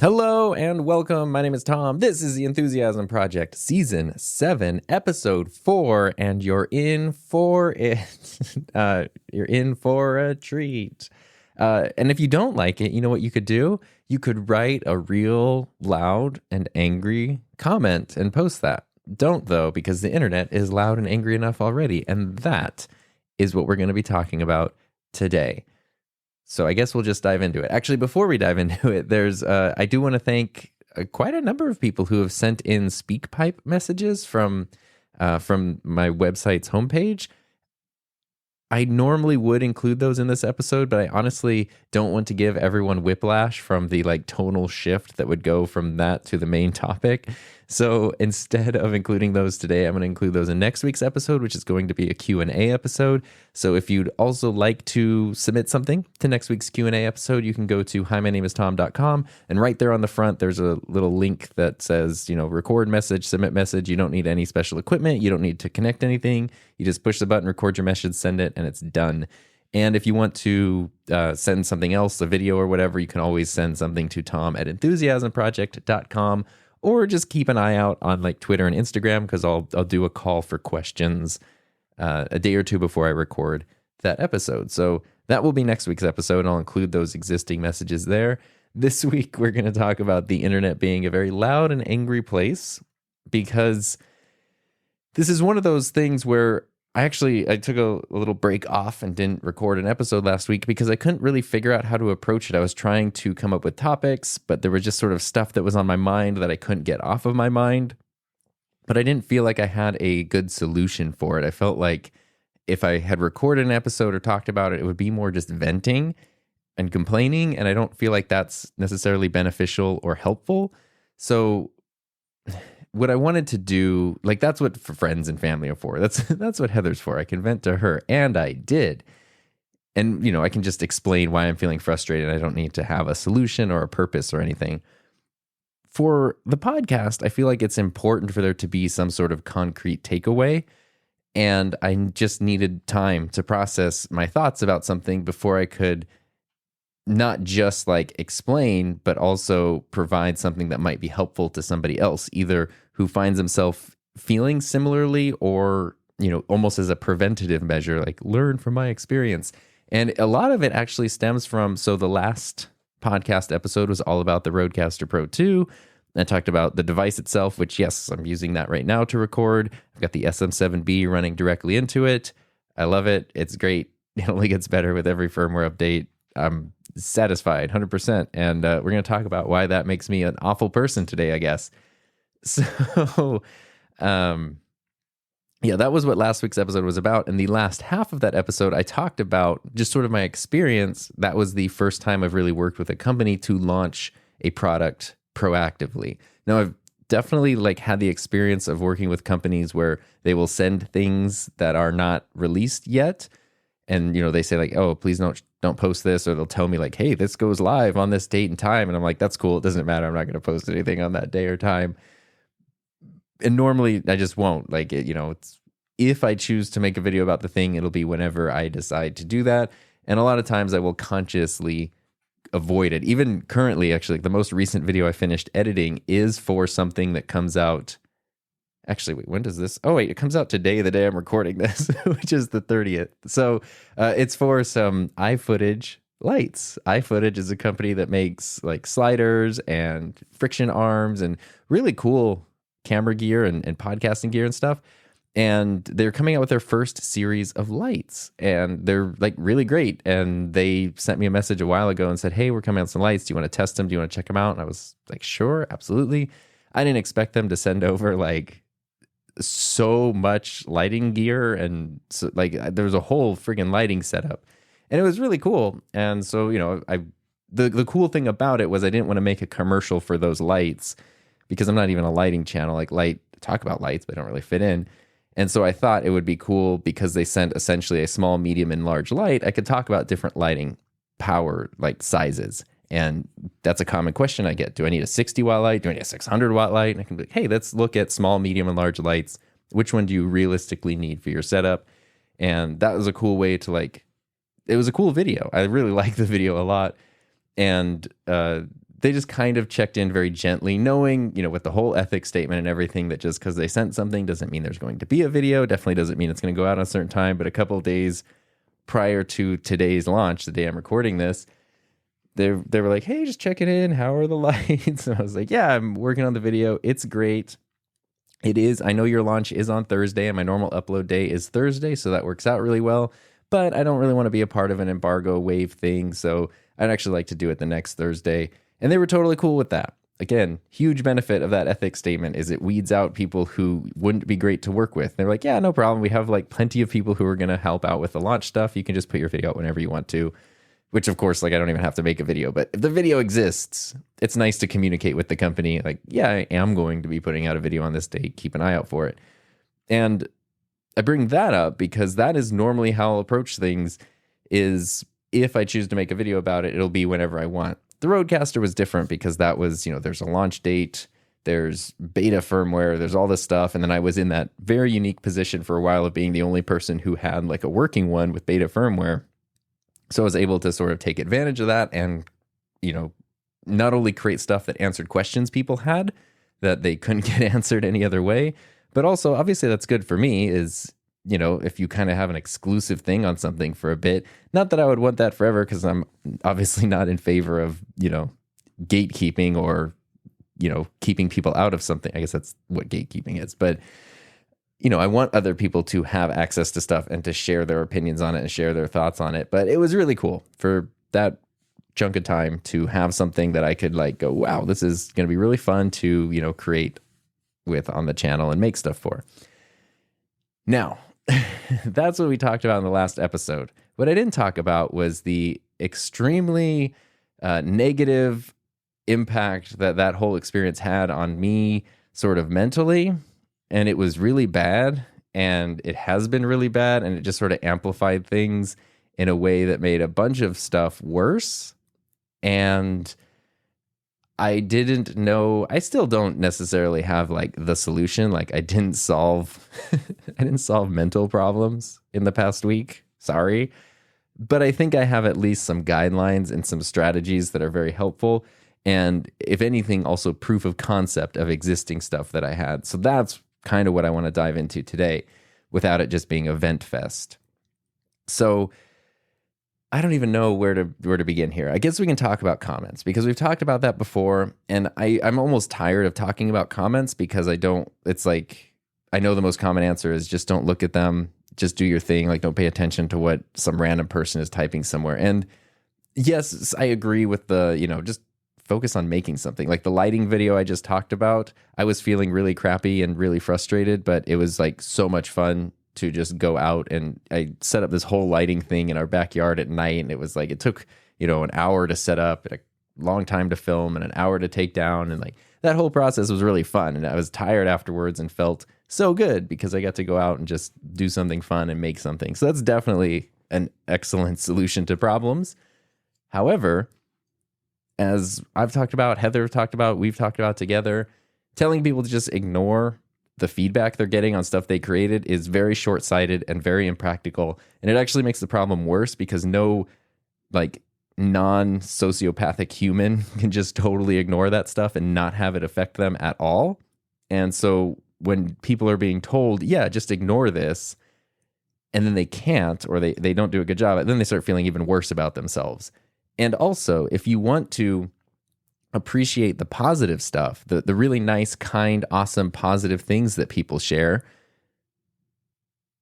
Hello and welcome. My name is Tom. This is the Enthusiasm Project, Season 7, Episode 4, and you're in for it. You're in for a treat. And if you don't like it, you know what you could do? You could write a real loud and angry comment and post that. Don't, though, because the internet is loud and angry enough already. And that is what we're going to be talking about today. So I guess we'll just dive into it. Actually, before we dive into it, I do want to thank quite a number of people who have sent in SpeakPipe messages from my website's homepage. I normally would include those in this episode, but I honestly don't want to give everyone whiplash from the tonal shift that would go from that to the main topic. So instead of including those today, I'm going to include those in next week's episode, which is going to be a Q&A episode. So if you'd also like to submit something to next week's Q&A episode, you can go to himynameistom.com, and right there on the front, there's a little link that says, record message, submit message. You don't need any special equipment. You don't need to connect anything. You just push the button, record your message, send it, and it's done. And if you want to send something else, a video or whatever, you can always send something to tom@enthusiasmproject.com, or just keep an eye out on Twitter and Instagram, because I'll do a call for questions a day or two before I record that episode. So that will be next week's episode, and I'll include those existing messages there. This week, we're going to talk about the internet being a very loud and angry place, because this is one of those things where I took a little break off and didn't record an episode last week because I couldn't really figure out how to approach it. I was trying to come up with topics, but there was just sort of stuff that was on my mind that I couldn't get off of my mind. But I didn't feel like I had a good solution for it. I felt like if I had recorded an episode or talked about it, it would be more just venting and complaining, and I don't feel like that's necessarily beneficial or helpful. So what I wanted to do, that's what friends and family are for. That's what Heather's for. I can vent to her, and I did. And, I can just explain why I'm feeling frustrated. I don't need to have a solution or a purpose or anything. For the podcast, I feel like it's important for there to be some sort of concrete takeaway, and I just needed time to process my thoughts about something before I could not just explain, but also provide something that might be helpful to somebody else, either who finds himself feeling similarly or, almost as a preventative measure, learn from my experience. And a lot of it actually stems from, so the last podcast episode was all about the RODECaster Pro 2. I talked about the device itself, which, yes, I'm using that right now to record. I've got the SM7B running directly into it. I love it. It's great. It only gets better with every firmware update. I'm satisfied 100%. And we're going to talk about why that makes me an awful person today, I guess. So, that was what last week's episode was about. And the last half of that episode, I talked about just sort of my experience. That was the first time I've really worked with a company to launch a product proactively. Now, I've definitely had the experience of working with companies where they will send things that are not released yet. And, they say oh, please don't post this, or they'll tell me hey, this goes live on this date and time. And I'm like, that's cool. It doesn't matter. I'm not going to post anything on that day or time. And normally I just won't. It's, if I choose to make a video about the thing, it'll be whenever I decide to do that. And a lot of times I will consciously avoid it. Even currently, actually, the most recent video I finished editing is for something that comes out. Actually, wait, when does this? Oh, wait, it comes out today, the day I'm recording this, which is the 30th. So it's for some iFootage lights. iFootage is a company that makes sliders and friction arms and really cool camera gear and podcasting gear and stuff. And they're coming out with their first series of lights, and they're really great. And they sent me a message a while ago and said, hey, we're coming out with some lights. Do you want to test them? Do you want to check them out? And I was like, sure, absolutely. I didn't expect them to send over so much lighting gear, and so there was a whole friggin' lighting setup, and it was really cool. And so the cool thing about it was I didn't want to make a commercial for those lights, because I'm not even a lighting channel. Talk about lights, but they don't really fit in. And so I thought it would be cool, because they sent essentially a small, medium, and large light. I could talk about different lighting power sizes. And that's a common question I get. Do I need a 60-watt light? Do I need a 600-watt light? And I can be like, hey, let's look at small, medium, and large lights. Which one do you realistically need for your setup? And that was a cool way to it was a cool video. I really liked the video a lot. And they just kind of checked in very gently, knowing, with the whole ethics statement and everything, that just because they sent something doesn't mean there's going to be a video. Definitely doesn't mean it's going to go out on a certain time. But a couple of days prior to today's launch, the day I'm recording this, they were like, hey, just checking in. How are the lights? And I was like, yeah, I'm working on the video. It's great. It is. I know your launch is on Thursday and my normal upload day is Thursday. So that works out really well. But I don't really want to be a part of an embargo wave thing. So I'd actually like to do it the next Thursday. And they were totally cool with that. Again, huge benefit of that ethics statement is it weeds out people who wouldn't be great to work with. They're like, yeah, no problem. We have like plenty of people who are going to help out with the launch stuff. You can just put your video out whenever you want to, which of course, like I don't even have to make a video. But if the video exists, it's nice to communicate with the company. Like, yeah, I am going to be putting out a video on this date. Keep an eye out for it. And I bring that up because that is normally how I'll approach things is if I choose to make a video about it, it'll be whenever I want. The RODECaster was different because that was, there's a launch date, there's beta firmware, there's all this stuff. And then I was in that very unique position for a while of being the only person who had like a working one with beta firmware. So I was able to sort of take advantage of that and, not only create stuff that answered questions people had that they couldn't get answered any other way, but also obviously that's good for me is, if you kind of have an exclusive thing on something for a bit, not that I would want that forever because I'm obviously not in favor of, gatekeeping or, keeping people out of something. I guess that's what gatekeeping is. But, I want other people to have access to stuff and to share their opinions on it and share their thoughts on it. But it was really cool for that chunk of time to have something that I could like go, wow, this is going to be really fun to, create with on the channel and make stuff for. Now, that's what we talked about in the last episode. What I didn't talk about was the extremely negative impact that whole experience had on me sort of mentally. And it was really bad. And it has been really bad. And it just sort of amplified things in a way that made a bunch of stuff worse. And I didn't know, I still don't necessarily have like the solution. Like I didn't solve mental problems in the past week. Sorry. But I think I have at least some guidelines and some strategies that are very helpful. And if anything, also proof of concept of existing stuff that I had. So that's kind of what I want to dive into today without it just being a vent fest. So I don't even know where to begin here. I guess we can talk about comments because we've talked about that before. And I'm almost tired of talking about comments because it's like, I know the most common answer is just don't look at them. Just do your thing. Like don't pay attention to what some random person is typing somewhere. And yes, I agree with the, just focus on making something. Like the lighting video I just talked about, I was feeling really crappy and really frustrated, but it was like so much fun to just go out, and I set up this whole lighting thing in our backyard at night, and it was like it took an hour to set up and a long time to film and an hour to take down, and like that whole process was really fun, and I was tired afterwards and felt so good because I got to go out and just do something fun and make something. So that's definitely an excellent solution to problems. However, as I've talked about, Heather talked about, we've talked about together, telling people to just ignore the feedback they're getting on stuff they created is very short-sighted and very impractical. And it actually makes the problem worse because no like non-sociopathic human can just totally ignore that stuff and not have it affect them at all. And so when people are being told, yeah, just ignore this, and then they can't, or they don't do a good job, then they start feeling even worse about themselves. And also, if you want to appreciate the positive stuff, the really nice, kind, awesome, positive things that people share,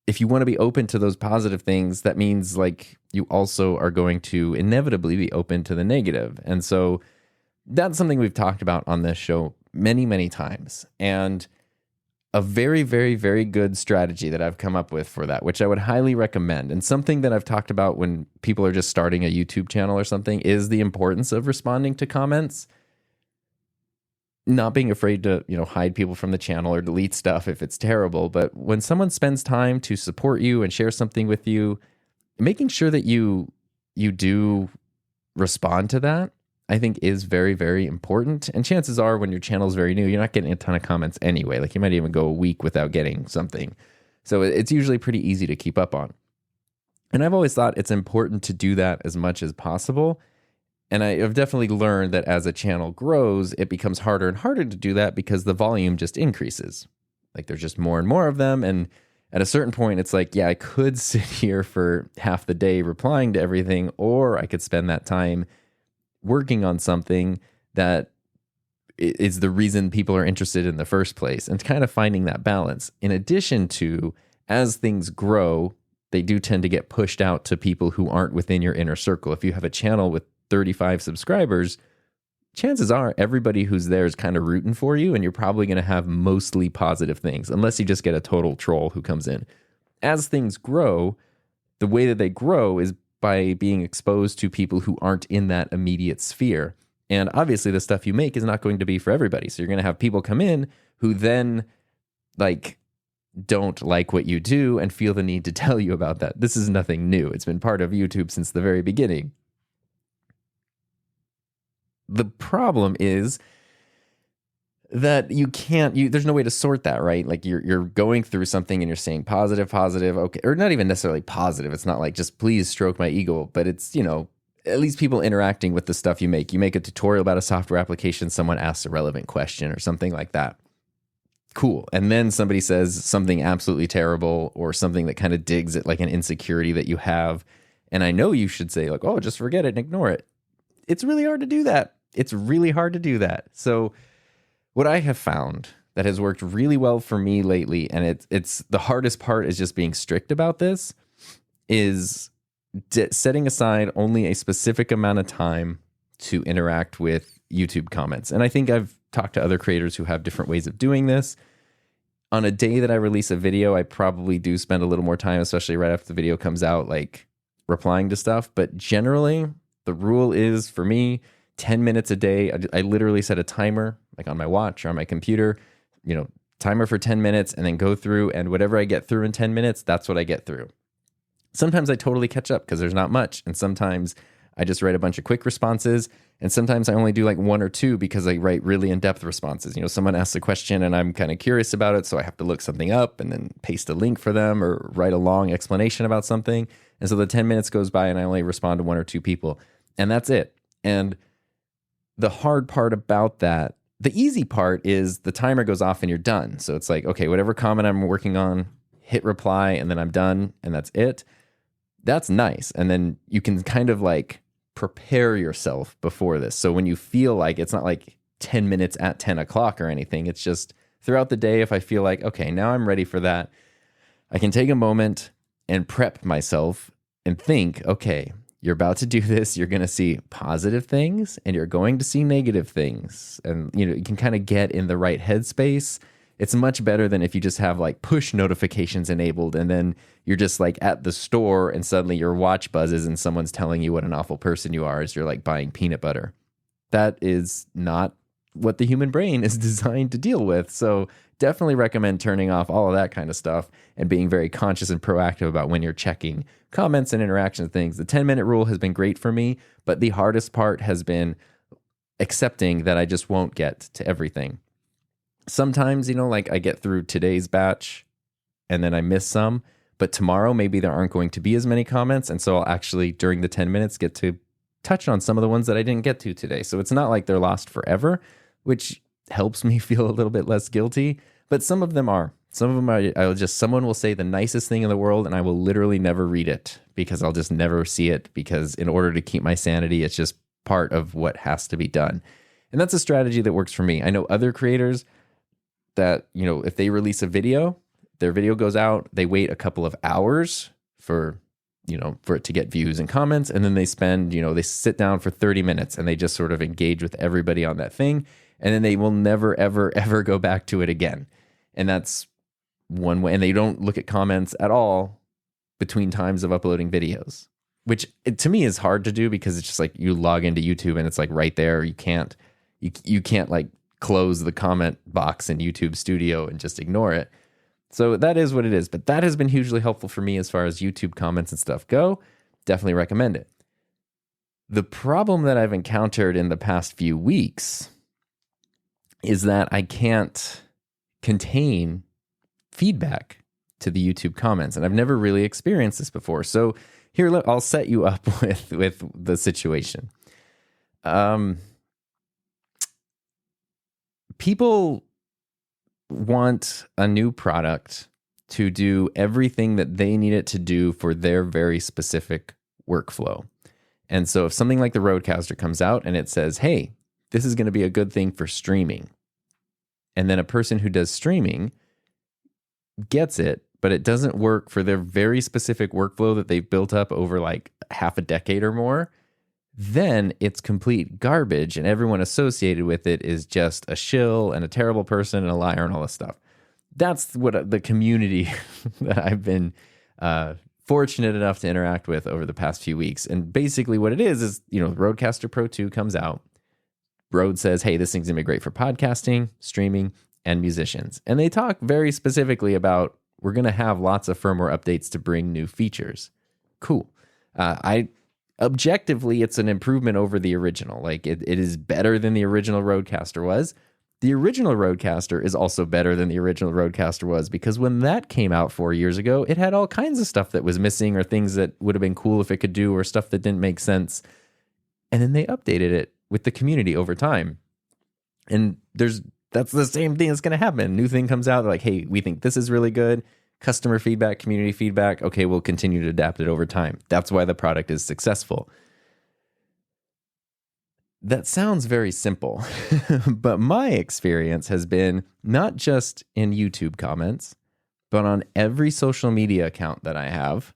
if you want to be open to those positive things, that means like you also are going to inevitably be open to the negative. And so that's something we've talked about on this show many, many times. And a very, very, very good strategy that I've come up with for that, which I would highly recommend, and something that I've talked about when people are just starting a YouTube channel or something, is the importance of responding to comments. Not being afraid to, hide people from the channel or delete stuff if it's terrible. But when someone spends time to support you and share something with you, making sure that you do respond to that, I think is very, very important. And chances are when your channel is very new, you're not getting a ton of comments anyway. Like you might even go a week without getting something. So it's usually pretty easy to keep up on. And I've always thought it's important to do that as much as possible. And I have definitely learned that as a channel grows, it becomes harder and harder to do that because the volume just increases. Like there's just more and more of them. And at a certain point, it's like, yeah, I could sit here for half the day replying to everything, or I could spend that time working on something that is the reason people are interested in the first place, and kind of finding that balance. In addition to, as things grow, they do tend to get pushed out to people who aren't within your inner circle. If you have a channel with 35 subscribers, chances are everybody who's there is kind of rooting for you, and you're probably going to have mostly positive things, unless you just get a total troll who comes in. As things grow, the way that they grow is by being exposed to people who aren't in that immediate sphere. And obviously the stuff you make is not going to be for everybody. So you're going to have people come in who then don't like what you do and feel the need to tell you about that. This is nothing new. It's been part of YouTube since the very beginning. The problem is that there's no way to sort that, right? Like you're going through something and you're saying positive, okay, or not even necessarily positive. It's not like just please stroke my ego, but it's, at least people interacting with the stuff you make. You make a tutorial about a software application, someone asks a relevant question or something like that. Cool. And then somebody says something absolutely terrible or something that kind of digs at like an insecurity that you have. And I know you should say like, oh, just forget it and ignore it. It's really hard to do that. So what I have found that has worked really well for me lately, and it's the hardest part is just being strict about this, is setting aside only a specific amount of time to interact with YouTube comments. And I think I've talked to other creators who have different ways of doing this. On a day that I release a video, I probably do spend a little more time, especially right after the video comes out, like replying to stuff. But generally, the rule is for me, 10 minutes a day. I literally set a timer like on my watch or on my computer, timer for 10 minutes, and then go through, and whatever I get through in 10 minutes, that's what I get through. Sometimes I totally catch up because there's not much. And sometimes I just write a bunch of quick responses. And sometimes I only do like one or two because I write really in-depth responses. Someone asks a question and I'm kind of curious about it, so I have to look something up and then paste a link for them or write a long explanation about something. And so the 10 minutes goes by and I only respond to one or two people. And that's it. And the hard part about that, the easy part is the timer goes off and you're done. So it's like, okay, whatever comment I'm working on, hit reply, and then I'm done, and that's it. That's nice. And then you can kind of like prepare yourself before this. So when you feel like it's not like 10 minutes at 10 o'clock or anything, it's just throughout the day, if I feel like, okay, now I'm ready for that, I can take a moment and prep myself and think, okay, you're about to do this. You're going to see positive things and you're going to see negative things. And, you can kind of get in the right headspace. It's much better than if you just have like push notifications enabled and then you're just like at the store and suddenly your watch buzzes and someone's telling you what an awful person you are as you're like buying peanut butter. That is not what the human brain is designed to deal with. So definitely recommend turning off all of that kind of stuff and being very conscious and proactive about when you're checking comments and interaction and things. The 10-minute rule has been great for me, but the hardest part has been accepting that I just won't get to everything. Sometimes, like I get through today's batch and then I miss some, but tomorrow maybe there aren't going to be as many comments. And so I'll actually, during the 10 minutes, get to touch on some of the ones that I didn't get to today. So it's not like they're lost forever, which helps me feel a little bit less guilty. But some of them are. Some of them are, someone will say the nicest thing in the world and I will literally never read it because I'll just never see it, because in order to keep my sanity, it's just part of what has to be done. And that's a strategy that works for me. I know other creators that, if they release a video, their video goes out, they wait a couple of hours for it to get views and comments. And then they spend, they sit down for 30 minutes and they just sort of engage with everybody on that thing. And then they will never, ever, ever go back to it again. And that's one way. And they don't look at comments at all between times of uploading videos, which to me is hard to do because it's just like you log into YouTube and it's like right there. You can't like close the comment box in YouTube Studio and just ignore it. So that is what it is. But that has been hugely helpful for me as far as YouTube comments and stuff go. Definitely recommend it. The problem that I've encountered in the past few weeks is that I can't contain feedback to the YouTube comments. And I've never really experienced this before. So here, I'll set you up with the situation. People want a new product to do everything that they need it to do for their very specific workflow. And so if something like the RODECaster comes out and it says, hey, this is going to be a good thing for streaming, and then a person who does streaming gets it, but it doesn't work for their very specific workflow that they've built up over like half a decade or more, then it's complete garbage, and everyone associated with it is just a shill and a terrible person and a liar and all this stuff. That's what the community that I've been fortunate enough to interact with over the past few weeks. And basically what it is, RODECaster Pro 2 comes out. Rode says, hey, this thing's gonna be great for podcasting, streaming, and musicians. And they talk very specifically about, we're gonna have lots of firmware updates to bring new features. Cool. Objectively, it's an improvement over the original. Like it is better than the original RODECaster was. The original RODECaster is also better than the original RODECaster was, because when that came out 4 years ago, it had all kinds of stuff that was missing, or things that would have been cool if it could do, or stuff that didn't make sense. And then they updated it with the community over time. And that's the same thing that's going to happen. A new thing comes out, they're like, hey, we think this is really good. Customer feedback, community feedback. Okay, we'll continue to adapt it over time. That's why the product is successful. That sounds very simple, but my experience has been not just in YouTube comments, but on every social media account that I have,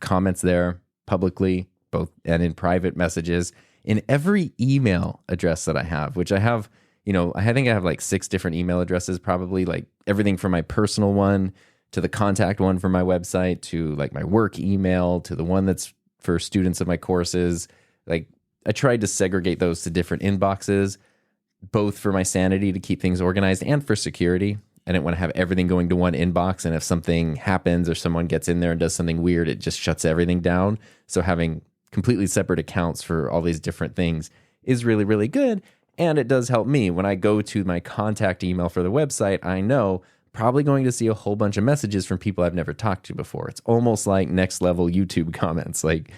comments there publicly, both and in private messages, in every email address that I have, which I have, I think I have like 6 different email addresses, probably, like everything from my personal one to the contact one for my website, to like my work email, to the one that's for students of my courses. Like, I tried to segregate those to different inboxes, both for my sanity to keep things organized and for security. I didn't want to have everything going to one inbox, and if something happens or someone gets in there and does something weird, it just shuts everything down. So having completely separate accounts for all these different things is really, really good. And it does help me. When I go to my contact email for the website, I know probably going to see a whole bunch of messages from people I've never talked to before. It's almost like next level YouTube comments. Like,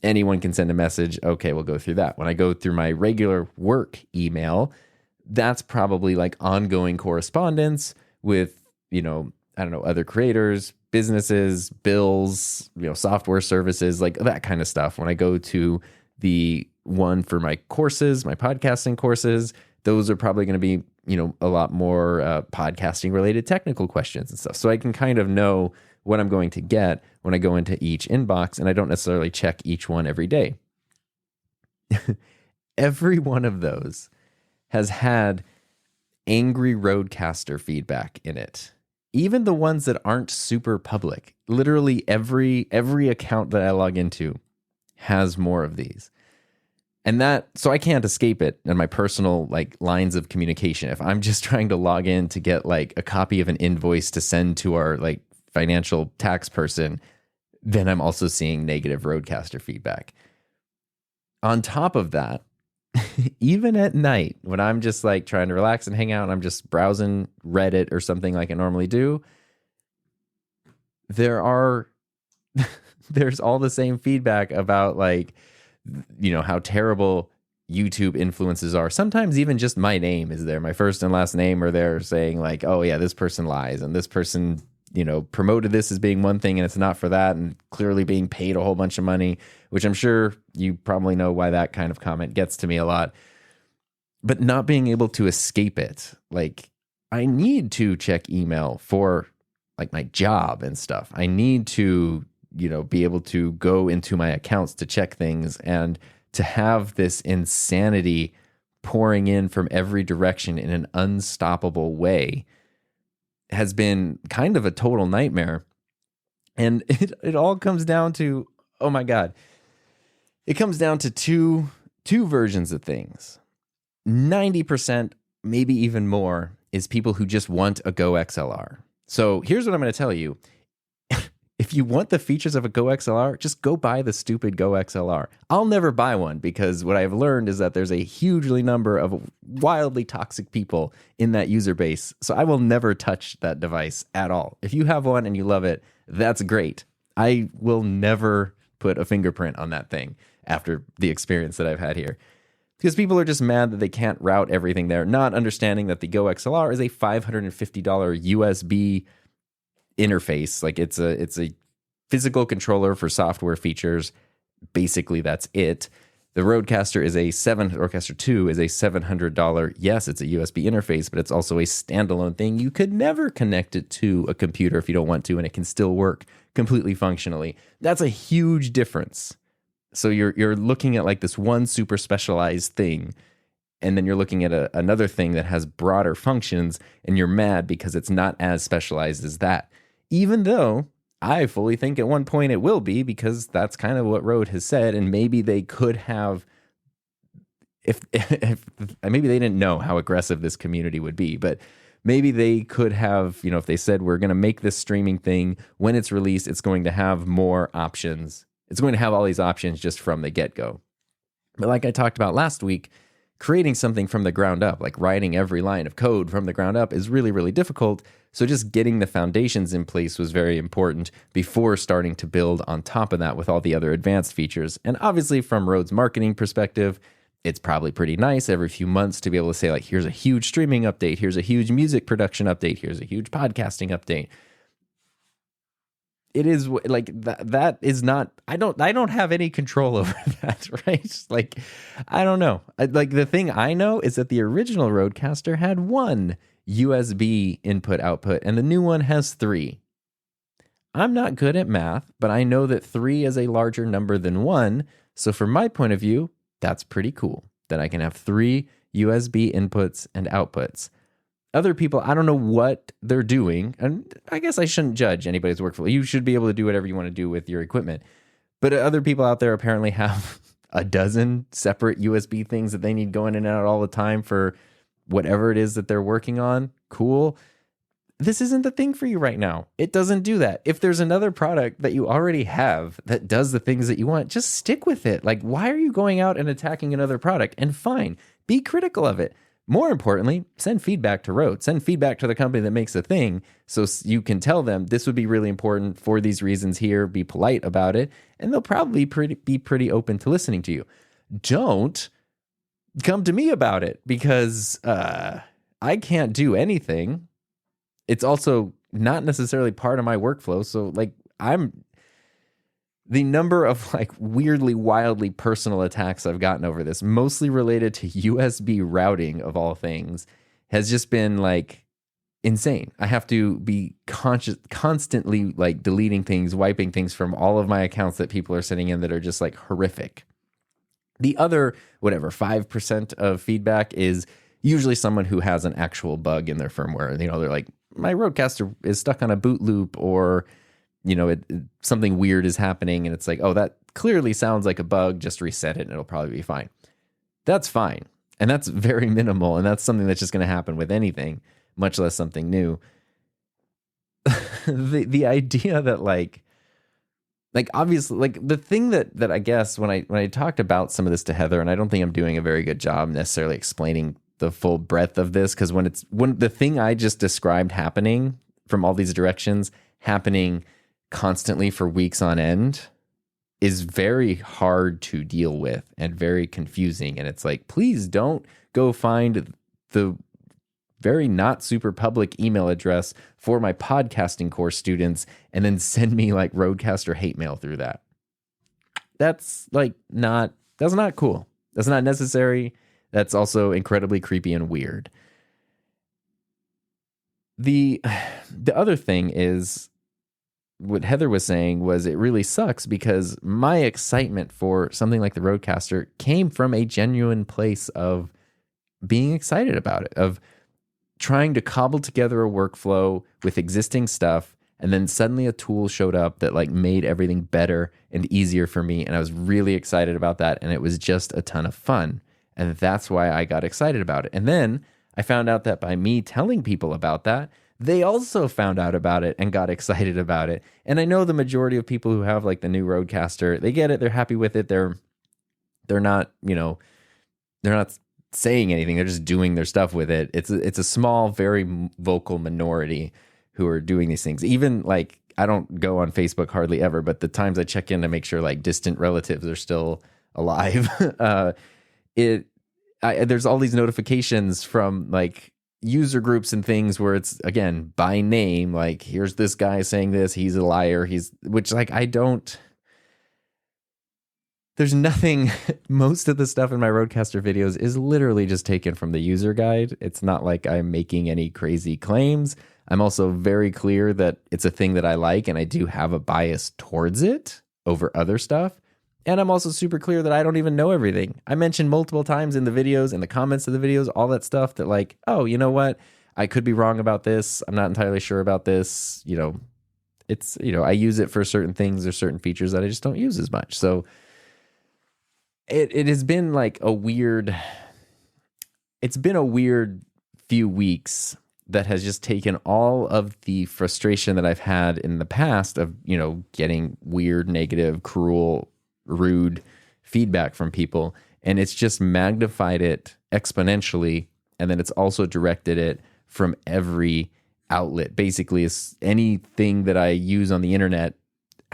anyone can send a message. Okay, we'll go through that. When I go through my regular work email, that's probably like ongoing correspondence with, other creators, businesses, bills, software services, like that kind of stuff. When I go to the one for my courses, my podcasting courses, those are probably going to be, a lot more podcasting related technical questions and stuff. So I can kind of know what I'm going to get when I go into each inbox, and I don't necessarily check each one every day. Every one of those has had angry RODECaster feedback in it. Even the ones that aren't super public. Literally every account that I log into has more of these. And so I can't escape it in my personal lines of communication. If I'm just trying to log in to get a copy of an invoice to send to our financial tax person, then I'm also seeing negative RODECaster feedback. On top of that, even at night, when I'm just trying to relax and hang out and I'm just browsing Reddit or something like I normally do, there's all the same feedback about how terrible YouTube influences are. Sometimes even just my name is there. My first and last name are there saying oh yeah, this person lies, and this person promoted this as being one thing and it's not for that, and clearly being paid a whole bunch of money, which I'm sure you probably know why that kind of comment gets to me a lot. But not being able to escape it. I need to check email for my job and stuff. I need to, be able to go into my accounts to check things, and to have this insanity pouring in from every direction in an unstoppable way has been kind of a total nightmare. And it all comes down to, oh my God, it comes down to two versions of things. 90%, maybe even more, is people who just want a Go XLR. So here's what I'm going to tell you. If you want the features of a Go XLR, just go buy the stupid Go XLR. I'll never buy one, because what I've learned is that there's a hugely number of wildly toxic people in that user base. So I will never touch that device at all. If you have one and you love it, that's great. I will never put a fingerprint on that thing. after the experience that I've had here. Because people are just mad that they can't route everything there, not understanding that the Go XLR is a $550 USB interface. Like it's a physical controller for software features. Basically, that's it. The RODECaster RODECaster 2 is a $700. Yes, it's a USB interface, but it's also a standalone thing. You could never connect it to a computer if you don't want to, and it can still work completely functionally. That's a huge difference. So you're looking at like this one super specialized thing, and then you're looking at another thing that has broader functions, and you're mad because it's not as specialized as that. Even though I fully think at one point it will be, because that's kind of what Rode has said, and maybe they could have, if maybe they didn't know how aggressive this community would be, but maybe they could have, if they said we're going to make this streaming thing, when it's released, it's going to have more options. It's going to have all these options just from the get-go. But like I talked about last week, creating something from the ground up, like writing every line of code from the ground up, is really, really difficult. So just getting the foundations in place was very important before starting to build on top of that with all the other advanced features. And obviously from Rode's marketing perspective, it's probably pretty nice every few months to be able to say, like, here's a huge streaming update, here's a huge music production update, here's a huge podcasting update. It is like that is not, I don't have any control over that, right? Like, I don't know. Like, the thing I know is that the original RODECaster had one USB input output, and the new one has 3. I'm not good at math, but I know that 3 is a larger number than 1. So from my point of view, that's pretty cool that I can have 3 USB inputs and outputs. Other people, I don't know what they're doing, and I guess I shouldn't judge anybody's workflow. You should be able to do whatever you want to do with your equipment. But other people out there apparently have a dozen separate USB things that they need going in and out all the time for whatever it is that they're working on. Cool. This isn't the thing for you right now. It doesn't do that. If there's another product that you already have that does the things that you want, just stick with it. Like, why are you going out and attacking another product? And fine, be critical of it. More importantly, send feedback to Rode. Send feedback to the company that makes the thing, so you can tell them this would be really important for these reasons here. Be polite about it, and they'll probably be pretty open to listening to you. Don't come to me about it, because I can't do anything. It's also not necessarily part of my workflow. So like, the number of like weirdly, wildly personal attacks I've gotten over this, mostly related to USB routing of all things, has just been like insane. I have to be constantly like deleting things, wiping things from all of my accounts that people are sending in that are just like horrific. The other, 5% of feedback is usually someone who has an actual bug in their firmware. They're like, my RODECaster is stuck on a boot loop, or something weird is happening, and it's like, oh, that clearly sounds like a bug, just reset it and it'll probably be fine. That's fine. And that's very minimal, and that's something that's just going to happen with anything, much less something new. the idea that like obviously, like, the thing that I guess when I talked about some of this to Heather, and I don't think I'm doing a very good job necessarily explaining the full breadth of this, because when the thing I just described happening from all these directions happening constantly for weeks on end is very hard to deal with and very confusing. And it's like, please don't go find the very not super public email address for my podcasting course students and then send me like RODECaster hate mail through that. That's not cool. That's not necessary. That's also incredibly creepy and weird. The other thing is, what Heather was saying was, it really sucks because my excitement for something like the RODECaster came from a genuine place of being excited about it, of trying to cobble together a workflow with existing stuff, and then suddenly a tool showed up that like made everything better and easier for me, and I was really excited about that, and it was just a ton of fun, and that's why I got excited about it. And then I found out that by me telling people about that, they also found out about it and got excited about it. And I know the majority of people who have like the new RODECaster, they get it, they're happy with it, they're not, they're not saying anything, they're just doing their stuff with it. It's a small, very vocal minority who are doing these things. Even like, I don't go on Facebook hardly ever, but the times I check in to make sure like distant relatives are still alive. There's all these notifications from like user groups and things where it's, again, by name, like, here's this guy saying this, he's a liar, which like, there's nothing, most of the stuff in my RODECaster videos is literally just taken from the user guide. It's not like I'm making any crazy claims. I'm also very clear that it's a thing that I like, and I do have a bias towards it over other stuff. And I'm also super clear that I don't even know everything. I mentioned multiple times in the videos, in the comments of the videos, all that stuff that like, oh, you know what? I could be wrong about this. I'm not entirely sure about this. It's, I use it for certain things or certain features that I just don't use as much. So it has been like it's been a weird few weeks that has just taken all of the frustration that I've had in the past of, getting weird, negative, cruel, rude feedback from people, and it's just magnified it exponentially, and then it's also directed it from every outlet. Basically, it's anything that I use on the internet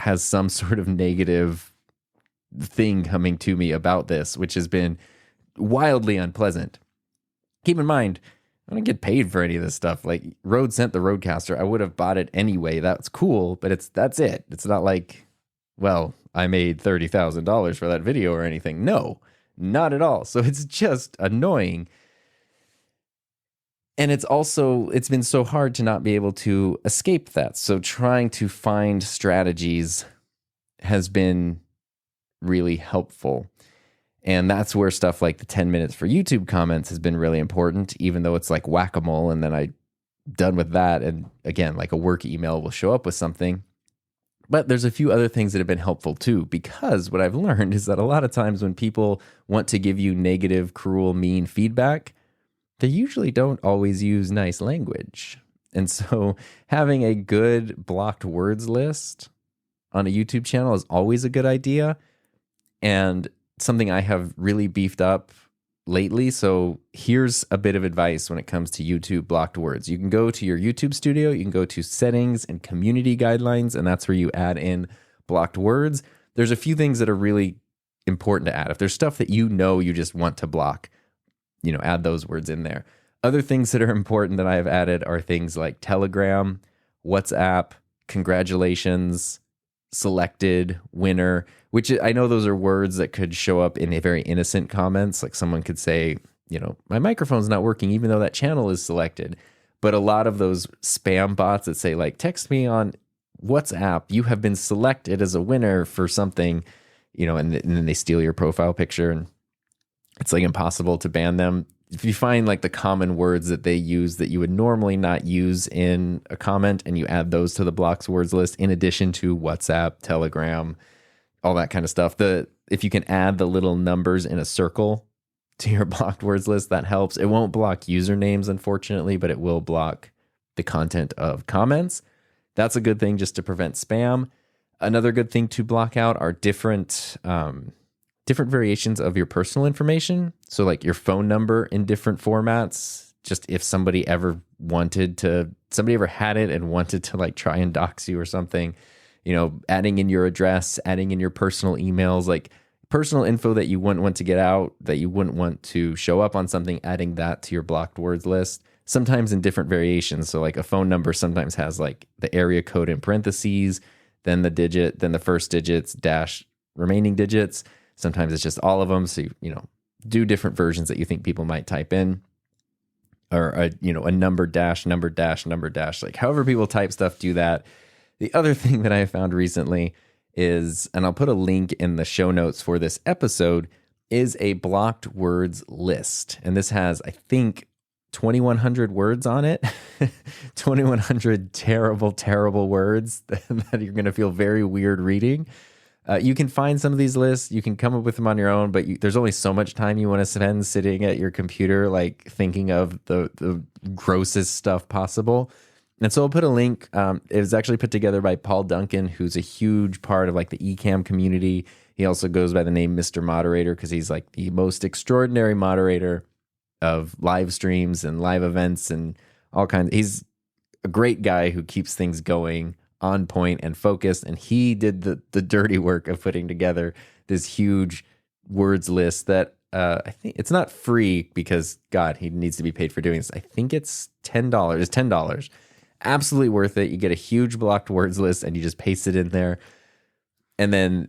has some sort of negative thing coming to me about this, which has been wildly unpleasant. Keep in mind, I don't get paid for any of this stuff. Like, Rode sent the RODECaster. I would have bought it anyway. That's cool, but that's it. It's not like, well, I made $30,000 for that video or anything. No, not at all. So it's just annoying. And it's been so hard to not be able to escape that. So trying to find strategies has been really helpful. And that's where stuff like the 10 minutes for YouTube comments has been really important, even though it's like whack-a-mole and then I'm done with that. And again, like a work email will show up with something. But there's a few other things that have been helpful too, because what I've learned is that a lot of times when people want to give you negative, cruel, mean feedback, they usually don't always use nice language. And so having a good blocked words list on a YouTube channel is always a good idea, and something I have really beefed up lately. So here's a bit of advice when it comes to YouTube blocked words. You can go to your YouTube studio, you can go to settings and community guidelines, and that's where you add in blocked words. There's a few things that are really important to add. If there's stuff that you just want to block, add those words in there. Other things that are important that I have added are things like Telegram, WhatsApp, congratulations, selected, winner, which I know those are words that could show up in a very innocent comments. Like someone could say, my microphone's not working, even though that channel is selected. But a lot of those spam bots that say like, text me on WhatsApp, you have been selected as a winner for something, and then they steal your profile picture, and it's like impossible to ban them. If you find like the common words that they use that you would normally not use in a comment, and you add those to the blocked words list, in addition to WhatsApp, Telegram, all that kind of stuff. If you can add the little numbers in a circle to your blocked words list, that helps. It won't block usernames, unfortunately, but it will block the content of comments. That's a good thing just to prevent spam. Another good thing to block out are different variations of your personal information. So like your phone number in different formats, just if somebody ever had it and wanted to like try and dox you or something, adding in your address, adding in your personal emails, like personal info that you wouldn't want to get out, that you wouldn't want to show up on something, adding that to your blocked words list, sometimes in different variations. So like a phone number sometimes has like the area code in parentheses, then the digit, then the first digits dash remaining digits. Sometimes it's just all of them. So, do different versions that you think people might type in, or a number dash, number dash, number dash, like however people type stuff, do that. The other thing that I found recently is, and I'll put a link in the show notes for this episode, is a blocked words list. And this has, I think, 2,100 words on it. 2,100 terrible, terrible words that you're going to feel very weird reading. You can find some of these lists. You can come up with them on your own, but there's only so much time you want to spend sitting at your computer, like thinking of the grossest stuff possible. And so I'll put a link. It was actually put together by Paul Duncan, who's a huge part of like the Ecamm community. He also goes by the name Mr. Moderator because he's like the most extraordinary moderator of live streams and live events and all kinds. He's a great guy who keeps things going on point and focused. And he did the dirty work of putting together this huge words list that I think it's not free because God, he needs to be paid for doing this. I think it's $10. It's $10. Absolutely worth it. You get a huge blocked words list and you just paste it in there. And then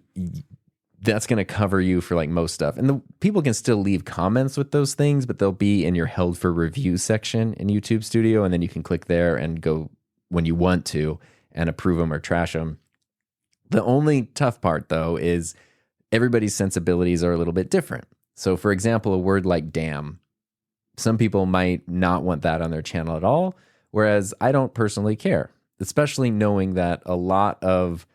that's going to cover you for like most stuff. And the people can still leave comments with those things, but they'll be in your held for review section in YouTube Studio. And then you can click there and go when you want to and approve them or trash them. The only tough part though is everybody's sensibilities are a little bit different. So for example, a word like damn, some people might not want that on their channel at all. Whereas I don't personally care, especially knowing that a lot of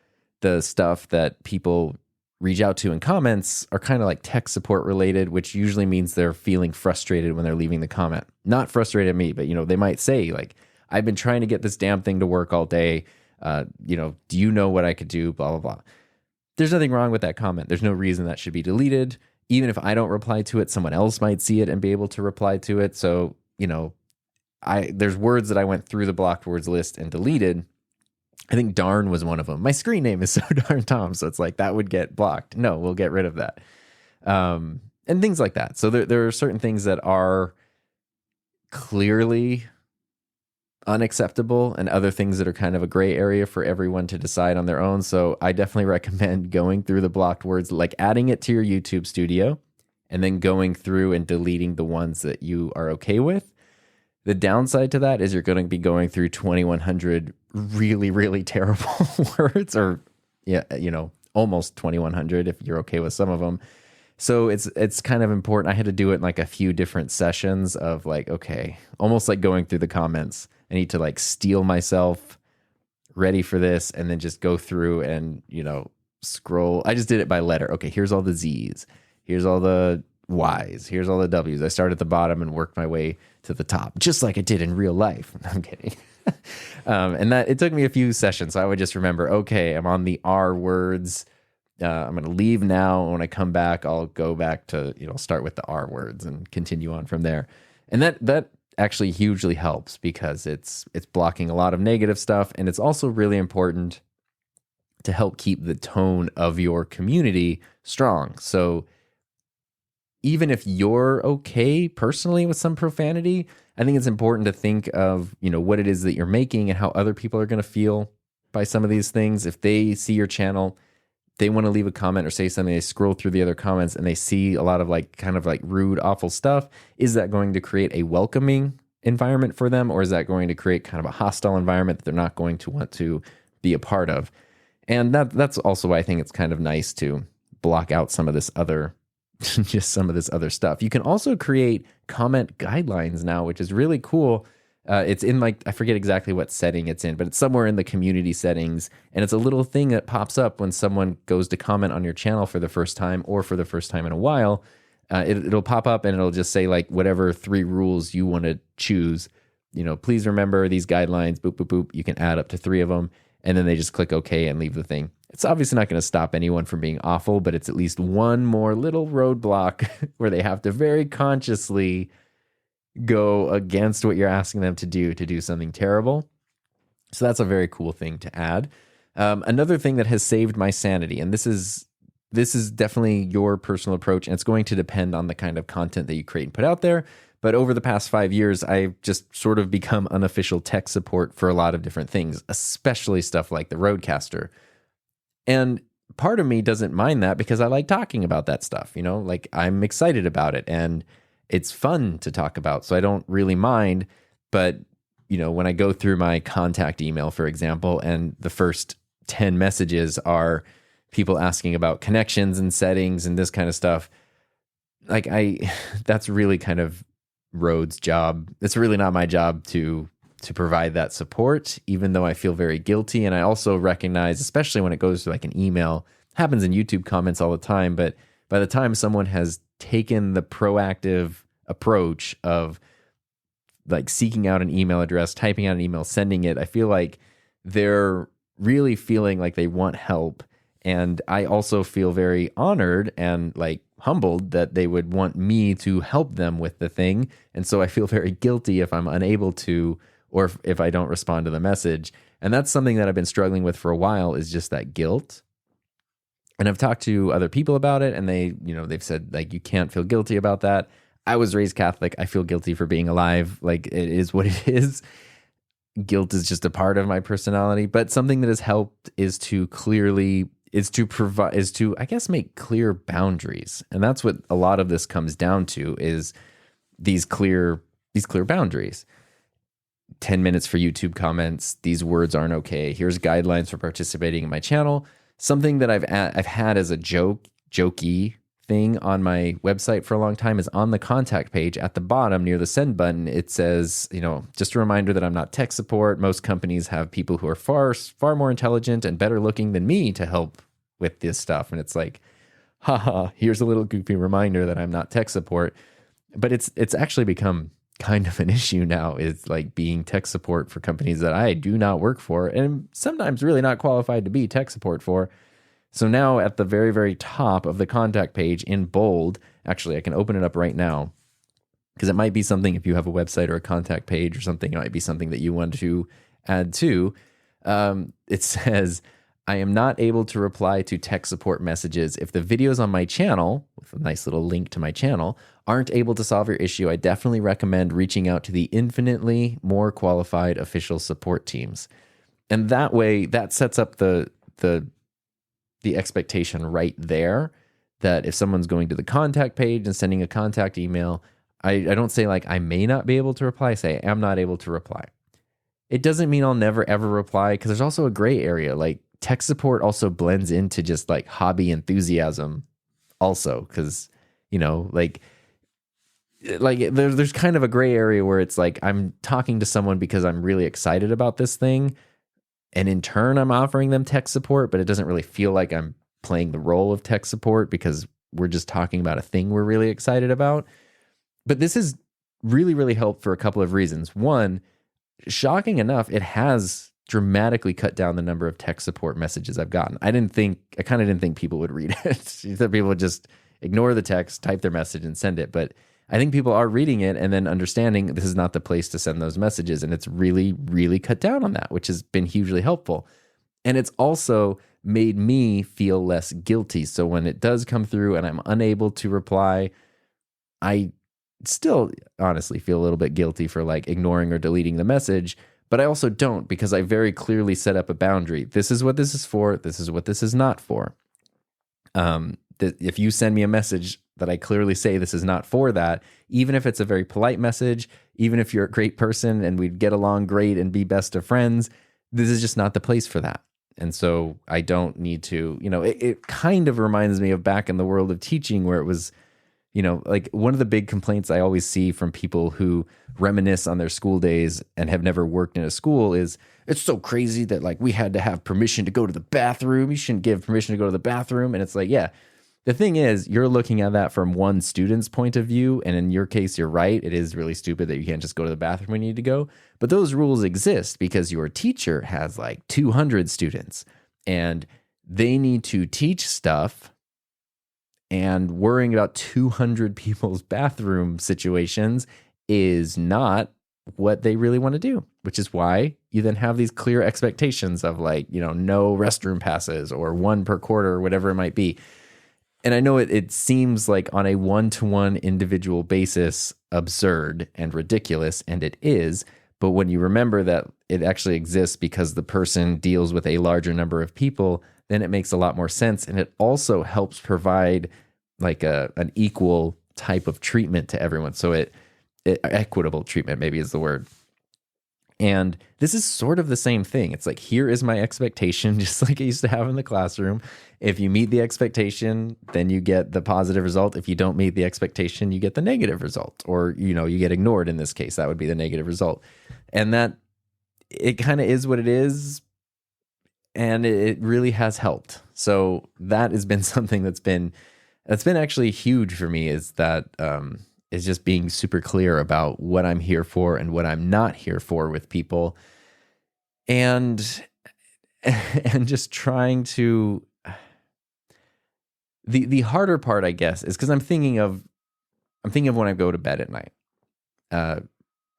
the stuff that people reach out to in comments are kind of like tech support related, which usually means they're feeling frustrated when they're leaving the comment. Not frustrated at me, but they might say like, I've been trying to get this damn thing to work all day. Do you know what I could do? Blah, blah, blah. There's nothing wrong with that comment. There's no reason that should be deleted. Even if I don't reply to it, someone else might see it and be able to reply to it. So, there's words that I went through the blocked words list and deleted. I think darn was one of them. My screen name is so darn Tom, so it's like that would get blocked. No, we'll get rid of that. And things like that. So there are certain things that are clearly unacceptable and other things that are kind of a gray area for everyone to decide on their own. So I definitely recommend going through the blocked words, like adding it to your YouTube Studio and then going through and deleting the ones that you are okay with. The downside to that is you're going to be going through 2,100 really, really terrible words, or almost 2,100 if you're okay with some of them. So it's kind of important. I had to do it in like a few different sessions of like, okay, almost like going through the comments. I need to like steel myself ready for this and then just go through and, scroll. I just did it by letter. Okay, here's all the Z's. Here's all the Y's. Here's all the W's. I started at the bottom and worked my way to the top, just like I did in real life. I'm kidding. And that it took me a few sessions. So I would just remember, okay, I'm on the R words. I'm going to leave now. When I come back, I'll go back to, start with the R words and continue on from there. And that actually hugely helps because it's blocking a lot of negative stuff. And it's also really important to help keep the tone of your community strong. So even if you're okay personally with some profanity, I think it's important to think of, what it is that you're making and how other people are going to feel by some of these things. If they see your channel, they want to leave a comment or say something, they scroll through the other comments and they see a lot of like kind of like rude, awful stuff. Is that going to create a welcoming environment for them? Or is that going to create kind of a hostile environment that they're not going to want to be a part of? And that's also why I think it's kind of nice to block out some of this other just some of this other stuff. You can also create comment guidelines now, which is really cool. It's in like, I forget exactly what setting it's in, but it's somewhere in the community settings. And it's a little thing that pops up when someone goes to comment on your channel for the first time or for the first time in a while. It'll pop up and it'll just say like whatever 3 rules you want to choose. Please remember these guidelines, boop, boop, boop. You can add up to 3 of them. And then they just click OK and leave the thing. It's obviously not going to stop anyone from being awful, but it's at least one more little roadblock where they have to very consciously go against what you're asking them to do something terrible. So that's a very cool thing to add. Another thing that has saved my sanity, and this is definitely your personal approach, and it's going to depend on the kind of content that you create and put out there. But over the past 5 years, I've just sort of become unofficial tech support for a lot of different things, especially stuff like the RODECaster. And part of me doesn't mind that because I like talking about that stuff, like I'm excited about it and it's fun to talk about. So I don't really mind. But, when I go through my contact email, for example, and the first 10 messages are people asking about connections and settings and this kind of stuff, like that's really kind of Rode's job. It's really not my job to provide that support, even though I feel very guilty. And I also recognize, especially when it goes to like an email, happens in YouTube comments all the time, but by the time someone has taken the proactive approach of like seeking out an email address, typing out an email, sending it, I feel like they're really feeling like they want help. And I also feel very honored and like humbled that they would want me to help them with the thing. And so I feel very guilty if I'm unable to, or if I don't respond to the message. And that's something that I've been struggling with for a while, is just that guilt. And I've talked to other people about it, and they've said, like, you can't feel guilty about that. I was raised Catholic. I feel guilty for being alive. Like, it is what it is. Guilt is just a part of my personality. But something that has helped is to I guess, make clear boundaries. And that's what a lot of this comes down to, is these clear boundaries. 10 minutes for YouTube comments. These words aren't okay. Here's guidelines for participating in my channel. Something that I've had as a jokey thing on my website for a long time is on the contact page at the bottom near the send button. It says, just a reminder that I'm not tech support. Most companies have people who are far more intelligent and better looking than me to help with this stuff. And it's like, haha, here's a little goofy reminder that I'm not tech support. But it's actually become kind of an issue now, is like being tech support for companies that I do not work for, and sometimes really not qualified to be tech support for. So now at the very, very top of the contact page in bold, actually I can open it up right now, because it might be something, if you have a website or a contact page or something, it might be something that you want to add to. It says, I am not able to reply to tech support messages. If the videos on my channel, with a nice little link to my channel, aren't able to solve your issue, I definitely recommend reaching out to the infinitely more qualified official support teams. And that way, that sets up the expectation right there, that if someone's going to the contact page and sending a contact email, I don't say like, I may not be able to reply, I say I'm not able to reply. It doesn't mean I'll never ever reply, because there's also a gray area. Like, tech support also blends into just like hobby enthusiasm also, because, like there's kind of a gray area where it's like, I'm talking to someone because I'm really excited about this thing, and in turn I'm offering them tech support, but it doesn't really feel like I'm playing the role of tech support because we're just talking about a thing we're really excited about. But this has really, really helped for a couple of reasons. One, shocking enough, it has dramatically cut down the number of tech support messages I've gotten. I kind of didn't think people would read it. You thought people would just ignore the text, type their message, and send it. But I think people are reading it and then understanding this is not the place to send those messages. And it's really, really cut down on that, which has been hugely helpful. And it's also made me feel less guilty. So when it does come through and I'm unable to reply, I still honestly feel a little bit guilty for like ignoring or deleting the message. But I also don't, because I very clearly set up a boundary. This is what this is for. This is what this is not for. If you send me a message that I clearly say this is not for that, even if it's a very polite message, even if you're a great person and we'd get along great and be best of friends, this is just not the place for that. And so I don't need to, it kind of reminds me of back in the world of teaching, where it was, like one of the big complaints I always see from people who reminisce on their school days and have never worked in a school is, it's so crazy that like we had to have permission to go to the bathroom. You shouldn't give permission to go to the bathroom. And it's like, yeah, the thing is, you're looking at that from one student's point of view. And in your case, you're right. It is really stupid that you can't just go to the bathroom when you need to go. But those rules exist because your teacher has like 200 students and they need to teach stuff, and worrying about 200 people's bathroom situations is not what they really want to do, which is why you then have these clear expectations of like, no restroom passes or one per quarter or whatever it might be. And I know it seems like on a one-to-one individual basis absurd and ridiculous, and it is, but when you remember that it actually exists because the person deals with a larger number of people, then it makes a lot more sense. And it also helps provide like an equal type of treatment to everyone. So equitable treatment maybe is the word. And this is sort of the same thing. It's like, here is my expectation, just like I used to have in the classroom. If you meet the expectation, then you get the positive result. If you don't meet the expectation, you get the negative result, or, you get ignored. In this case, that would be the negative result. And that it kind of is what it is. And it really has helped. So that has been something that's been actually huge for me, is that, is just being super clear about what I'm here for and what I'm not here for with people. And just trying to, the harder part, I guess, is because I'm thinking of when I go to bed at night,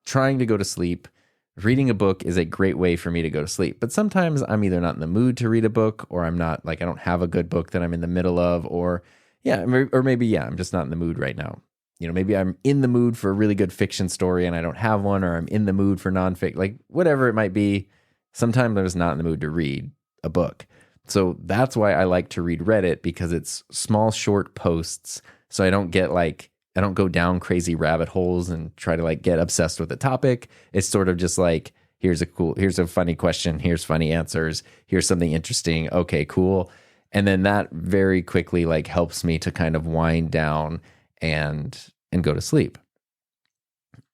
trying to go to sleep, reading a book is a great way for me to go to sleep. But sometimes I'm either not in the mood to read a book, or I'm not, like, I don't have a good book that I'm in the middle of, or maybe I'm just not in the mood right now. Maybe I'm in the mood for a really good fiction story and I don't have one, or I'm in the mood for nonfiction, like whatever it might be. Sometimes I'm just not in the mood to read a book. So that's why I like to read Reddit, because it's small, short posts. So I don't go down crazy rabbit holes and try to like get obsessed with the topic. It's sort of just like, here's a funny question. Here's funny answers. Here's something interesting. Okay, cool. And then that very quickly like helps me to kind of wind down and go to sleep.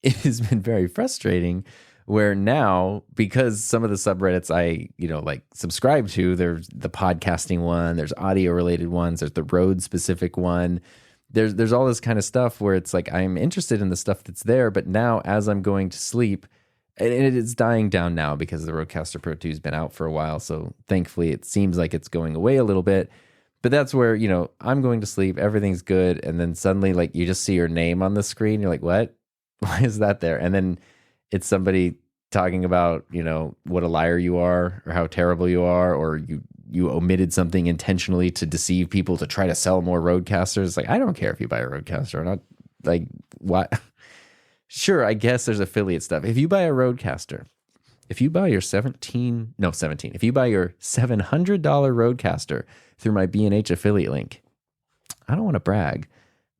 It has been very frustrating where now, because some of the subreddits I, like subscribe to, there's the podcasting one, there's audio related ones, there's the road specific one. There's all this kind of stuff where it's like, I'm interested in the stuff that's there, but now as I'm going to sleep, and it is dying down now because the RODECaster Pro 2 has been out for a while. So thankfully it seems like it's going away a little bit. But that's where, I'm going to sleep, everything's good. And then suddenly, like, you just see your name on the screen. You're like, what? Why is that there? And then it's somebody talking about, what a liar you are, or how terrible you are, or you omitted something intentionally to deceive people to try to sell more Rodecasters. It's like, I don't care if you buy a Rodecaster or not. Like, what? Sure, I guess there's affiliate stuff. If you buy a Rodecaster, if you buy your if you buy your $700 Rodecaster through my B&H affiliate link, I don't want to brag,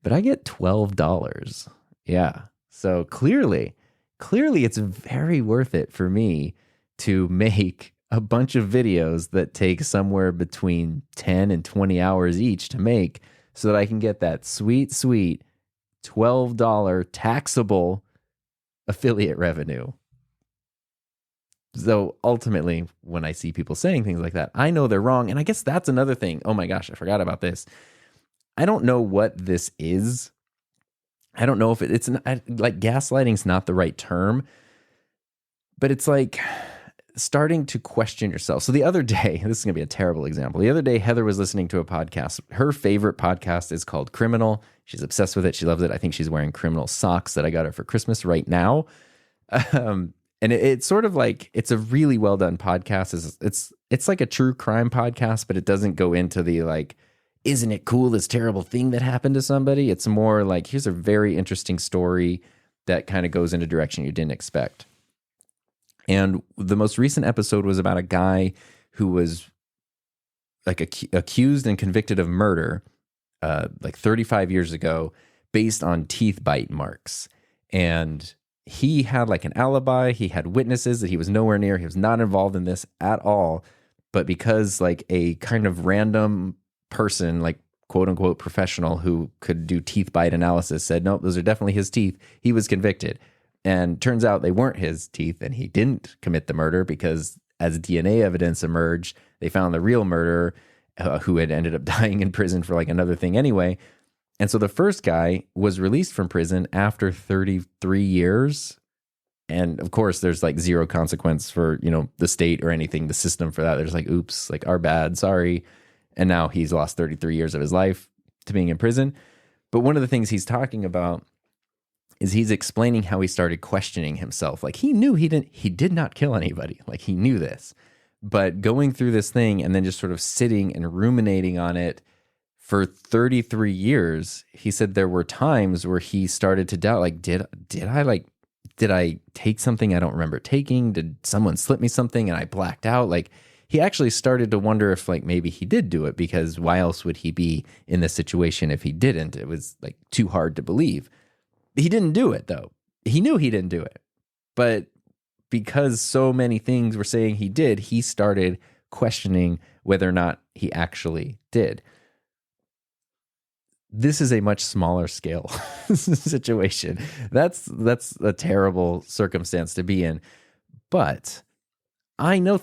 but I get $12. Yeah. So clearly it's very worth it for me to make a bunch of videos that take somewhere between 10 and 20 hours each to make, so that I can get that sweet $12 taxable affiliate revenue. So ultimately, when I see people saying things like that, I know they're wrong. And I guess that's another thing. Oh my gosh, I forgot about this. I don't know what this is. I don't know if it's like gaslighting's not the right term, but it's like starting to question yourself. So the other day, this is going to be a terrible example. The other day, Heather was listening to a podcast. Her favorite podcast is called Criminal. She's obsessed with it. She loves it. I think she's wearing Criminal socks that I got her for Christmas right now. And it's sort of like, it's a really well done podcast. It's like a true crime podcast, but it doesn't go into the like, isn't it cool, this terrible thing that happened to somebody? It's more like, here's a very interesting story that kind of goes in a direction you didn't expect. And the most recent episode was about a guy who was like accused and convicted of murder like 35 years ago based on teeth bite marks. And he had like an alibi. He had witnesses that he was nowhere near. He was not involved in this at all. But because like a kind of random person, like quote unquote professional who could do teeth bite analysis said, nope, those are definitely his teeth, he was convicted. And turns out they weren't his teeth, and he didn't commit the murder, because as DNA evidence emerged, they found the real murderer who had ended up dying in prison for like another thing anyway. And so the first guy was released from prison after 33 years. And of course, there's like zero consequence for, the state or anything, the system for that. There's like, oops, like our bad, sorry. And now he's lost 33 years of his life to being in prison. But one of the things he's talking about is he's explaining how he started questioning himself. Like he knew he did not kill anybody. Like he knew this. But going through this thing and then just sort of sitting and ruminating on it for 33 years, he said there were times where he started to doubt, like, did I take something I don't remember taking? Did someone slip me something and I blacked out? Like he actually started to wonder if like maybe he did do it, because why else would he be in this situation if he didn't? It was like too hard to believe. He didn't do it though. He knew he didn't do it. But because so many things were saying he did, he started questioning whether or not he actually did. This is a much smaller scale situation. That's a terrible circumstance to be in. But I know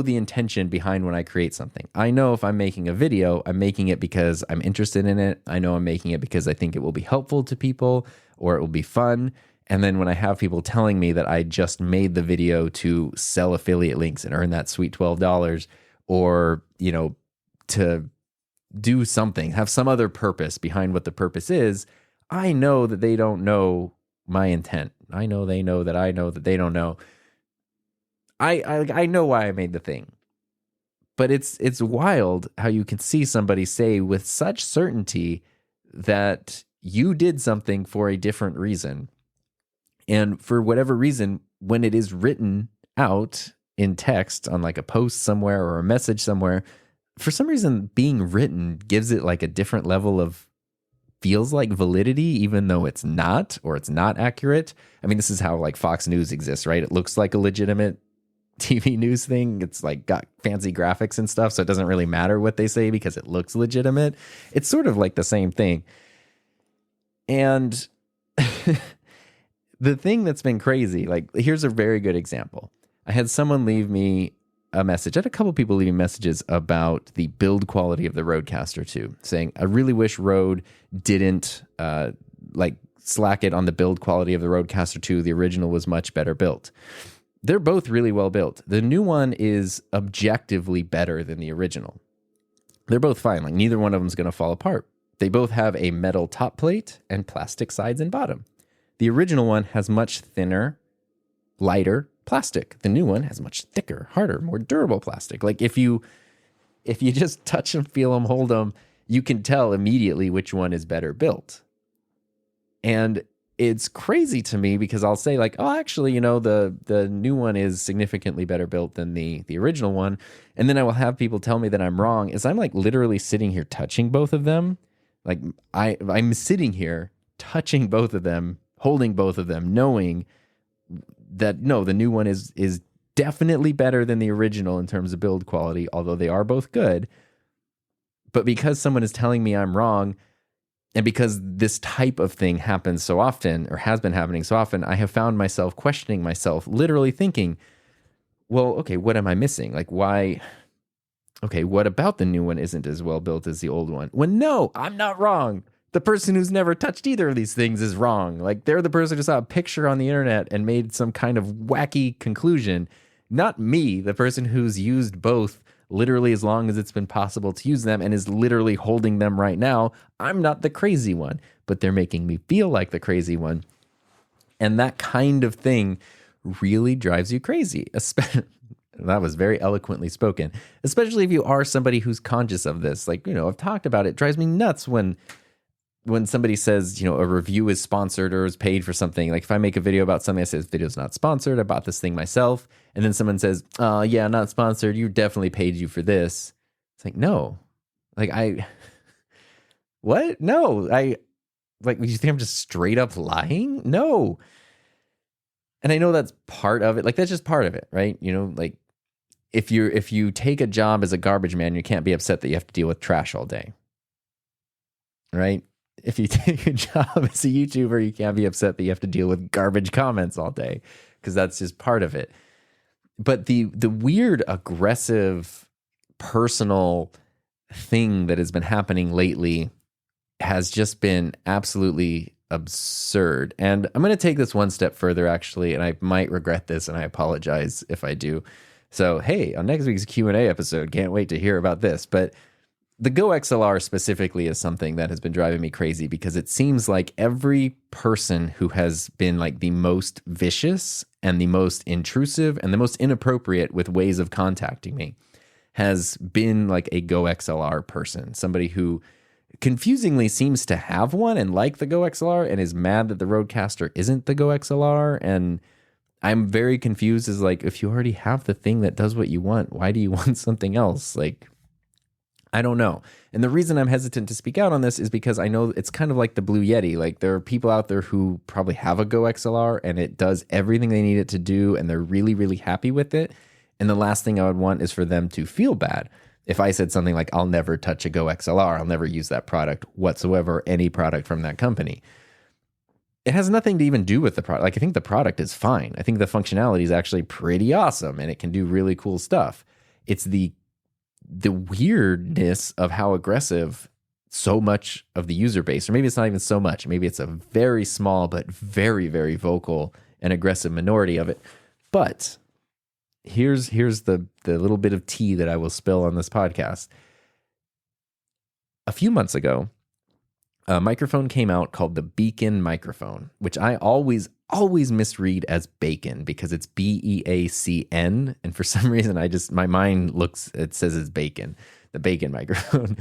the intention behind when I create something. I know if I'm making a video, I'm making it because I'm interested in it. I know I'm making it because I think it will be helpful to people or it will be fun. And then when I have people telling me that I just made the video to sell affiliate links and earn that sweet $12, or, to do something, have some other purpose behind what the purpose is, I know that they don't know my intent. I know they know that I know that they don't know. I know why I made the thing. But it's wild how you can see somebody say with such certainty that you did something for a different reason. And for whatever reason, when it is written out in text on like a post somewhere or a message somewhere, for some reason being written gives it like a different level of, feels like validity, even though it's not, or it's not accurate. I mean, this is how like Fox News exists, right? It looks like a legitimate TV news thing. It's like got fancy graphics and stuff, so it doesn't really matter what they say because it looks legitimate. It's sort of like the same thing. And the thing that's been crazy, like here's a very good example. I had someone leave me a message. I had a couple people leaving messages about the build quality of the RODECaster 2, saying, I really wish Rode didn't like slack it on the build quality of the RODECaster 2. The original was much better built. They're both really well built. The new one is objectively better than the original. They're both fine. Like neither one of them is going to fall apart. They both have a metal top plate and plastic sides and bottom. The original one has much thinner, lighter plastic. The new one has much thicker, harder, more durable plastic. Like if you just touch them, feel them, hold them, you can tell immediately which one is better built. And it's crazy to me because I'll say like, oh, actually, you know, the new one is significantly better built than the original one. And then I will have people tell me that I'm wrong as I'm like literally sitting here touching both of them. Like I'm sitting here touching both of them, holding both of them, knowing that no, the new one is definitely better than the original in terms of build quality, although they are both good. But because someone is telling me I'm wrong, and because this type of thing happens so often, or has been happening so often, I have found myself questioning myself, literally thinking, well, okay, what am I missing? Like, why? Okay, what about the new one isn't as well built as the old one? When no, I'm not wrong. The person who's never touched either of these things is wrong. Like, they're the person who saw a picture on the internet and made some kind of wacky conclusion. Not me, the person who's used both literally as long as it's been possible to use them and is literally holding them right now. I'm not the crazy one, but they're making me feel like the crazy one. And that kind of thing really drives you crazy. That was very eloquently spoken, especially if you are somebody who's conscious of this. Like, you know, I've talked about it. It drives me nuts when somebody says, you know, a review is sponsored or is paid for something. Like if I make a video about something that says video's not sponsored, I bought this thing myself. And then someone says, yeah, not sponsored. You definitely paid you for this. It's like, no, like what? No, like, you think I'm just straight up lying? No. And I know that's part of it. Like that's just part of it, right? You know, like if you take a job as a garbage man, you can't be upset that you have to deal with trash all day, right? If you take a job as a YouTuber, you can't be upset that you have to deal with garbage comments all day because that's just part of it. But the weird, aggressive, personal thing that has been happening lately has just been absolutely absurd. And I'm going to take this one step further, actually, and I might regret this, and I apologize if I do. So, hey, on next week's Q&A episode, can't wait to hear about this. But the Go XLR specifically is something that has been driving me crazy because it seems like every person who has been like the most vicious and the most intrusive and the most inappropriate with ways of contacting me has been like a Go XLR person, somebody who confusingly seems to have one and like the Go XLR and is mad that the RODECaster isn't the Go XLR. And I'm very confused as like, if you already have the thing that does what you want, why do you want something else? Like, I don't know. And the reason I'm hesitant to speak out on this is because I know it's kind of like the Blue Yeti. Like there are people out there who probably have a Go XLR and it does everything they need it to do and they're really, really happy with it. And the last thing I would want is for them to feel bad. If I said something like, I'll never touch a Go XLR, I'll never use that product whatsoever, any product from that company. It has nothing to even do with the product. Like I think the product is fine. I think the functionality is actually pretty awesome and it can do really cool stuff. It's the weirdness of how aggressive so much of the user base, or maybe it's not even so much, maybe it's a very small but very, very vocal and aggressive minority of it. But here's the little bit of tea that I will spill on this podcast. A few months ago, a microphone came out called the Beacon microphone, which I always misread as bacon because it's BEACN. And for some reason, my mind it says it's bacon, the Bacon microphone,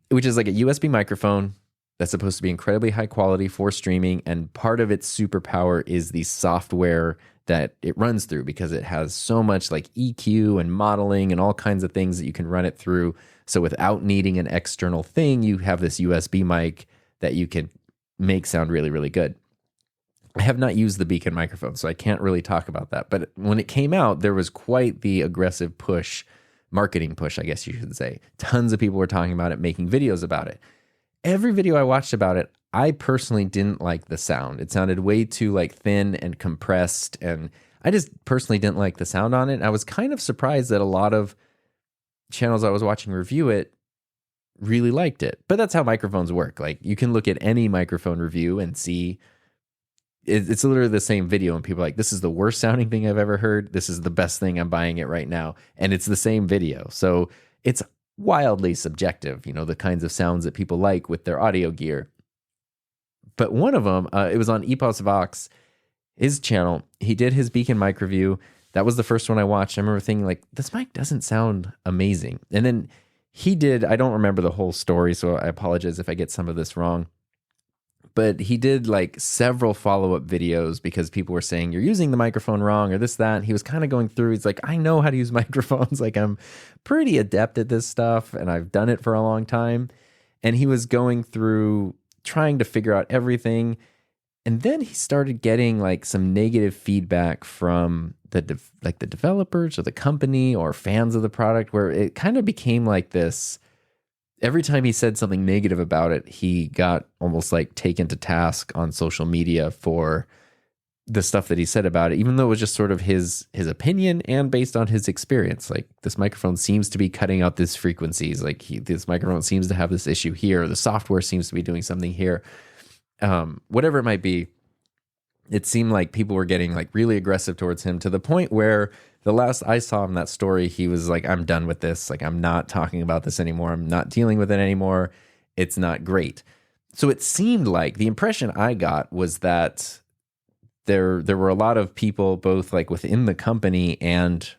which is like a USB microphone that's supposed to be incredibly high quality for streaming. And part of its superpower is the software that it runs through, because it has so much like EQ and modeling and all kinds of things that you can run it through. So without needing an external thing, you have this USB mic that you can make sound really, really good. I have not used the Beacon microphone, so I can't really talk about that. But when it came out, there was quite the aggressive marketing push, I guess you should say. Tons of people were talking about it, making videos about it. Every video I watched about it, I personally didn't like the sound. It sounded way too like thin and compressed, and I just personally didn't like the sound on it. I was kind of surprised that a lot of channels I was watching review it really liked it. But that's how microphones work. Like, you can look at any microphone review and see it's literally the same video, and people are like, this is the worst sounding thing I've ever heard. This is the best thing. I'm buying it right now. And it's the same video. So it's wildly subjective, the kinds of sounds that people like with their audio gear. But one of them, it was on Epos Vox, his channel. He did his Beacon mic review. That was the first one I watched. I remember thinking, like, this mic doesn't sound amazing. And then he did, I don't remember the whole story, so I apologize if I get some of this wrong. But he did like several follow-up videos because people were saying, you're using the microphone wrong or this, that. And he was kind of going through, he's like, I know how to use microphones. Like, I'm pretty adept at this stuff and I've done it for a long time. And he was going through trying to figure out everything. And then he started getting like some negative feedback from the developers or the company or fans of the product, where it kind of became like this. Every time he said something negative about it, he got almost like taken to task on social media for the stuff that he said about it, even though it was just sort of his opinion and based on his experience. Like, this microphone seems to be cutting out these frequencies. Like, this microphone seems to have this issue here. Or the software seems to be doing something here. Whatever it might be, it seemed like people were getting like really aggressive towards him, to the point where the last I saw him that story, he was like, I'm done with this. Like, I'm not talking about this anymore. I'm not dealing with it anymore. It's not great. So it seemed like the impression I got was that there were a lot of people, both like within the company and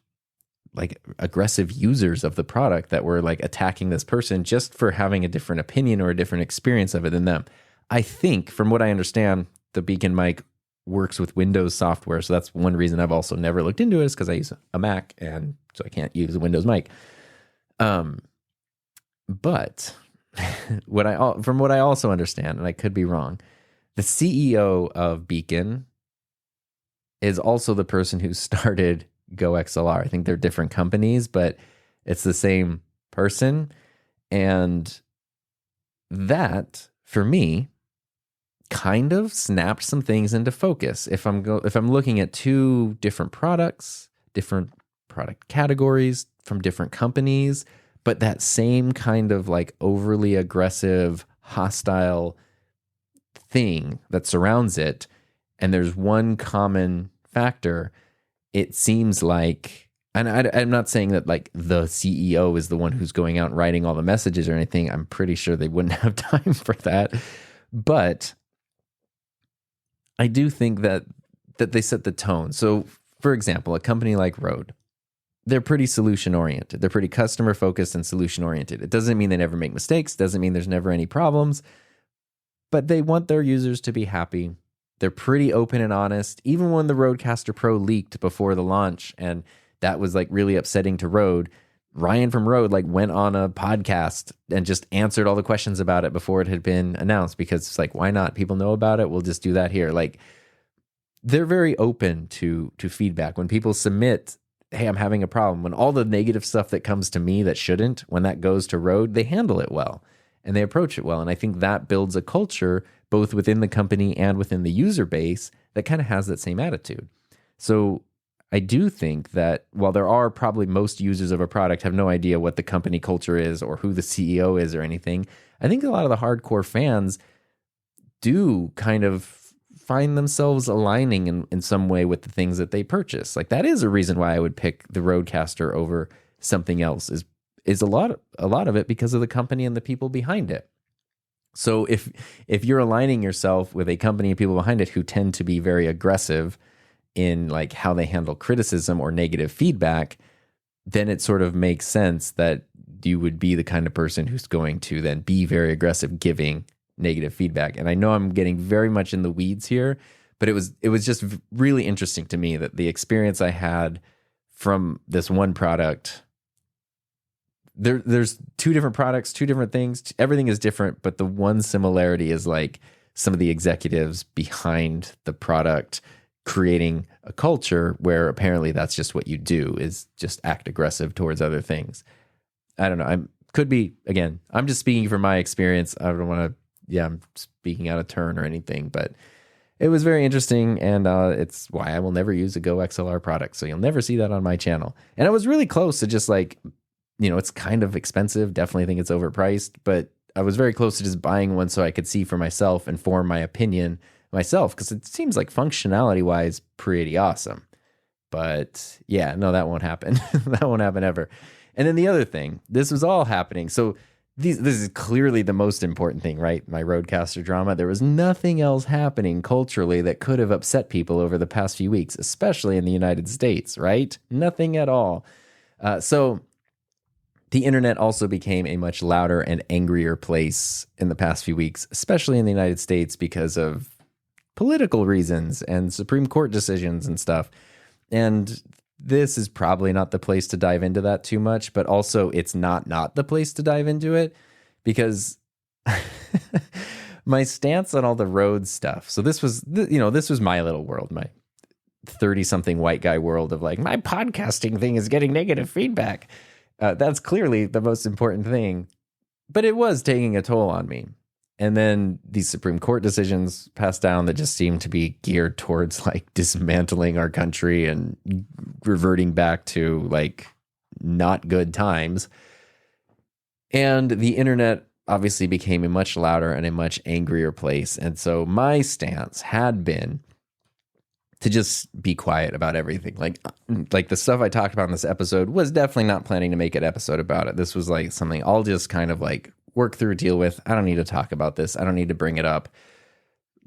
like aggressive users of the product, that were like attacking this person just for having a different opinion or a different experience of it than them. I think, from what I understand, the Beacon mic works with Windows software. So that's one reason I've also never looked into it, is because I use a Mac, and so I can't use a Windows mic. But from what I also understand, and I could be wrong, the CEO of Beacon is also the person who started GoXLR. I think they're different companies, but it's the same person. And that, for me, kind of snapped some things into focus. If I'm looking at two different products, different product categories from different companies, but that same kind of like overly aggressive, hostile thing that surrounds it, and there's one common factor, it seems like, and I'm not saying that like the CEO is the one who's going out and writing all the messages or anything. I'm pretty sure they wouldn't have time for that. But I do think that they set the tone. So, for example, a company like Rode, they're pretty solution-oriented. They're pretty customer-focused and solution-oriented. It doesn't mean they never make mistakes, doesn't mean there's never any problems, but they want their users to be happy. They're pretty open and honest. Even when the RODECaster Pro leaked before the launch, and that was like really upsetting to Rode, Ryan from Rode like went on a podcast and just answered all the questions about it before it had been announced, because it's like, why not? People know about it. We'll just do that here. Like, they're very open to feedback. When people submit, hey, I'm having a problem, when all the negative stuff that comes to me that shouldn't, when that goes to Rode, they handle it well and they approach it well. And I think that builds a culture both within the company and within the user base that kind of has that same attitude. So I do think that while there are probably most users of a product have no idea what the company culture is or who the CEO is or anything, I think a lot of the hardcore fans do kind of find themselves aligning in some way with the things that they purchase. Like, that is a reason why I would pick the RODECaster over something else, is a lot of it because of the company and the people behind it. So if you're aligning yourself with a company and people behind it who tend to be very aggressive in like how they handle criticism or negative feedback, then it sort of makes sense that you would be the kind of person who's going to then be very aggressive giving negative feedback. And I know I'm getting very much in the weeds here, but it was just really interesting to me that the experience I had from this one product, there's two different products, two different things. Everything is different, but the one similarity is like some of the executives behind the product creating a culture where apparently that's just what you do, is just act aggressive towards other things. I don't know. I'm just speaking from my experience. I don't want to, I'm speaking out of turn or anything, but it was very interesting, and it's why I will never use a Go XLR product. So you'll never see that on my channel. And I was really close to just like, it's kind of expensive. Definitely think it's overpriced, but I was very close to just buying one so I could see for myself and form my opinion myself, because it seems like functionality wise pretty awesome. But yeah, no, that won't happen. That won't happen ever. And then the other thing, this was all happening. So this is clearly the most important thing, right? My RODECaster drama. There was nothing else happening culturally that could have upset people over the past few weeks, especially in the United States, right? Nothing at all. So the internet also became a much louder and angrier place in the past few weeks, especially in the United States, because of political reasons and Supreme Court decisions and stuff. And this is probably not the place to dive into that too much, but also it's not the place to dive into it, because my stance on all the Rode stuff. So this was my little world, my 30-something white guy world of like, my podcasting thing is getting negative feedback. That's clearly the most important thing, but it was taking a toll on me. And then these Supreme Court decisions passed down that just seemed to be geared towards like dismantling our country and reverting back to like not good times. And the internet obviously became a much louder and a much angrier place. And so my stance had been to just be quiet about everything. Like the stuff I talked about in this episode was definitely not planning to make an episode about it. This was like something I'll just kind of like work through, deal with. I don't need to talk about this. I don't need to bring it up.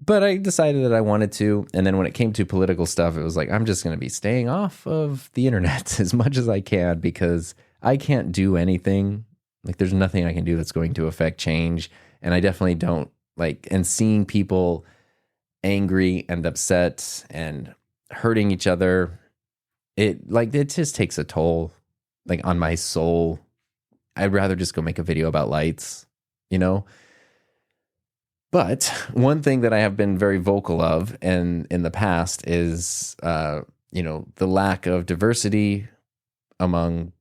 But I decided that I wanted to. And then when it came to political stuff, it was like, I'm just going to be staying off of the internet as much as I can, because I can't do anything. Like there's nothing I can do that's going to affect change. And I definitely don't like, and seeing people angry and upset and hurting each other, it just takes a toll like on my soul. I'd rather just go make a video about lights, But one thing that I have been very vocal of in the past is, the lack of diversity among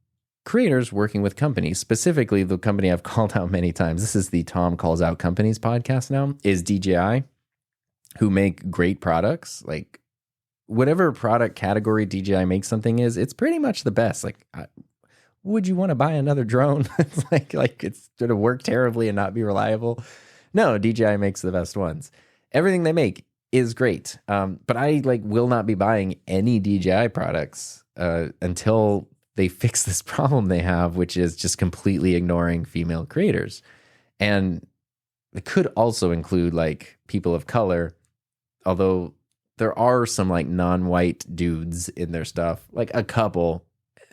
creators working with companies. Specifically, the company I've called out many times, this is the Tom Calls Out Companies podcast now, is DJI, who make great products. Like whatever product category DJI makes something it's pretty much the best. Like, would you want to buy another drone? It's like it's going to work terribly and not be reliable. No, DJI makes the best ones. Everything they make is great. But I will not be buying any DJI products until they fix this problem they have, which is just completely ignoring female creators. And it could also include like people of color, although there are some like non-white dudes in their stuff, like a couple.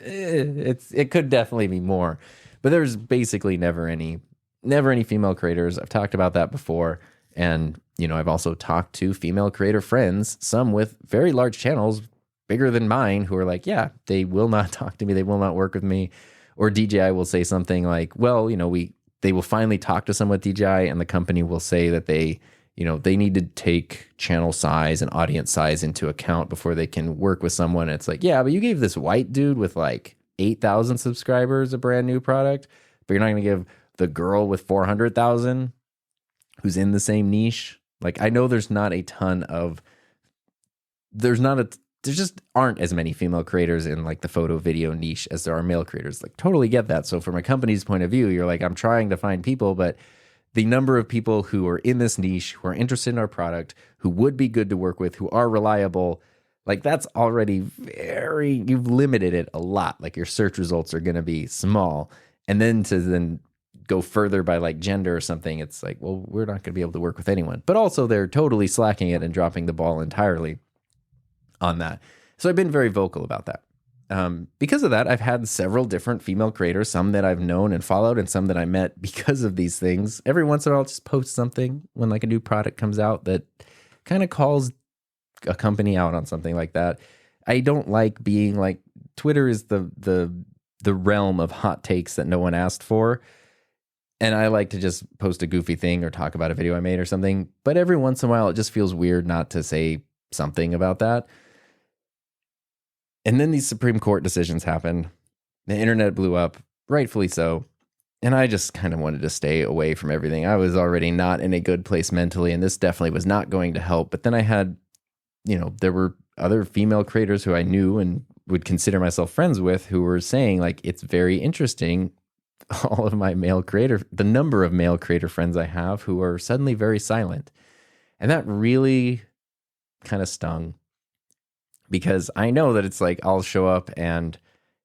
It could definitely be more, but there's basically never any female creators. I've talked about that before. And, I've also talked to female creator friends, some with very large channels, bigger than mine, who are like, yeah, they will not talk to me. They will not work with me. Or DJI will say something like, well, they will finally talk to someone with DJI and the company will say that they need to take channel size and audience size into account before they can work with someone. It's like, yeah, but you gave this white dude with like 8,000 subscribers a brand new product, but you're not going to give the girl with 400,000 who's in the same niche. Like, I know there just aren't as many female creators in like the photo video niche as there are male creators. Like, totally get that. So from a company's point of view, you're like, I'm trying to find people, but the number of people who are in this niche, who are interested in our product, who would be good to work with, who are reliable, like that's already you've limited it a lot. Like your search results are going to be small. And then to go further by like gender or something, it's like, well, we're not going to be able to work with anyone. But also they're totally slacking it and dropping the ball entirely on that. So I've been very vocal about that. Because of that, I've had several different female creators, some that I've known and followed and some that I met because of these things. Every once in a while, I'll just post something when like a new product comes out that kind of calls a company out on something like that. I don't like being like, Twitter is the realm of hot takes that no one asked for. And I like to just post a goofy thing or talk about a video I made or something. But every once in a while, it just feels weird not to say something about that. And then these Supreme Court decisions happened. The internet blew up, rightfully so. And I just kind of wanted to stay away from everything. I was already not in a good place mentally, and this definitely was not going to help. But then I had, there were other female creators who I knew and would consider myself friends with who were saying, like, it's very interesting. All of my the number of male creator friends I have who are suddenly very silent. And that really kind of stung. Because I know that it's like, I'll show up and,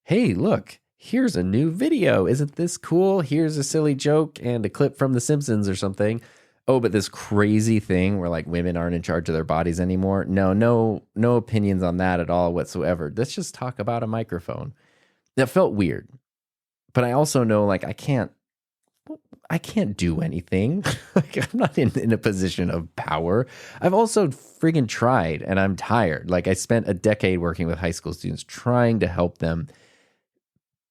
hey, look, here's a new video. Isn't this cool? Here's a silly joke and a clip from The Simpsons or something. Oh, but this crazy thing where like women aren't in charge of their bodies anymore. No opinions on that at all whatsoever. Let's just talk about a microphone. That felt weird. But I also know like I can't do anything. Like, I'm not in a position of power. I've also friggin' tried and I'm tired. Like, I spent a decade working with high school students trying to help them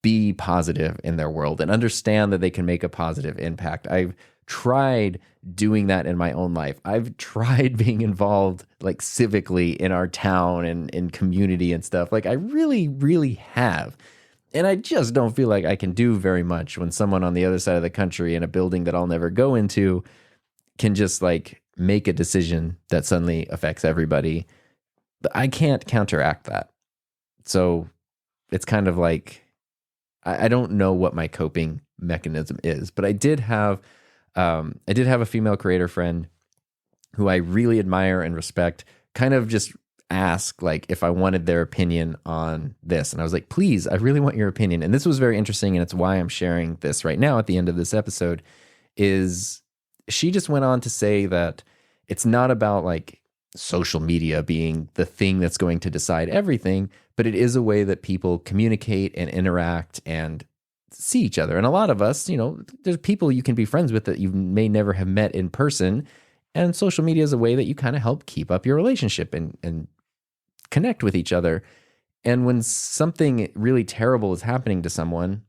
be positive in their world and understand that they can make a positive impact. I've tried doing that in my own life. I've tried being involved like civically in our town and in community and stuff. Like, I really, really have. And I just don't feel like I can do very much when someone on the other side of the country in a building that I'll never go into can just like make a decision that suddenly affects everybody. But I can't counteract that. So it's kind of like, I don't know what my coping mechanism is, but I did have a female creator friend who I really admire and respect, kind of just ask like if I wanted their opinion on this. And I was like, please, I really want your opinion. And this was very interesting. And it's why I'm sharing this right now at the end of this episode. Is she just went on to say that it's not about like social media being the thing that's going to decide everything, but it is a way that people communicate and interact and see each other. And a lot of us, there's people you can be friends with that you may never have met in person. And social media is a way that you kind of help keep up your relationship and connect with each other. And when something really terrible is happening to someone,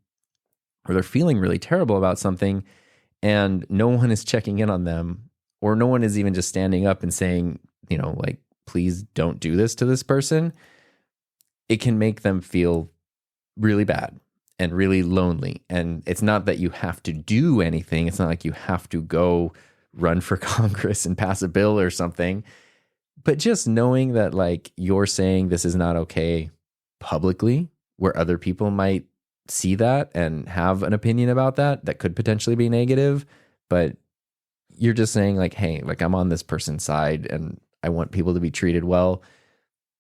or they're feeling really terrible about something, and no one is checking in on them, or no one is even just standing up and saying, like, please don't do this to this person, it can make them feel really bad and really lonely. And it's not that you have to do anything. It's not like you have to go run for Congress and pass a bill or something. But just knowing that like you're saying this is not okay publicly, where other people might see that and have an opinion about that could potentially be negative, but you're just saying like, hey, like I'm on this person's side and I want people to be treated well,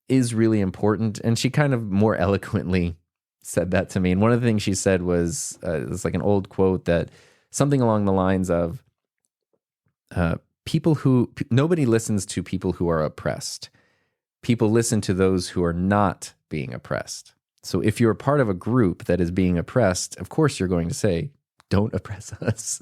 is really important. And she kind of more eloquently said that to me. And one of the things she said was, it's like an old quote that something along the lines of, nobody listens to people who are oppressed. People listen to those who are not being oppressed. So if you're part of a group that is being oppressed, of course you're going to say, don't oppress us.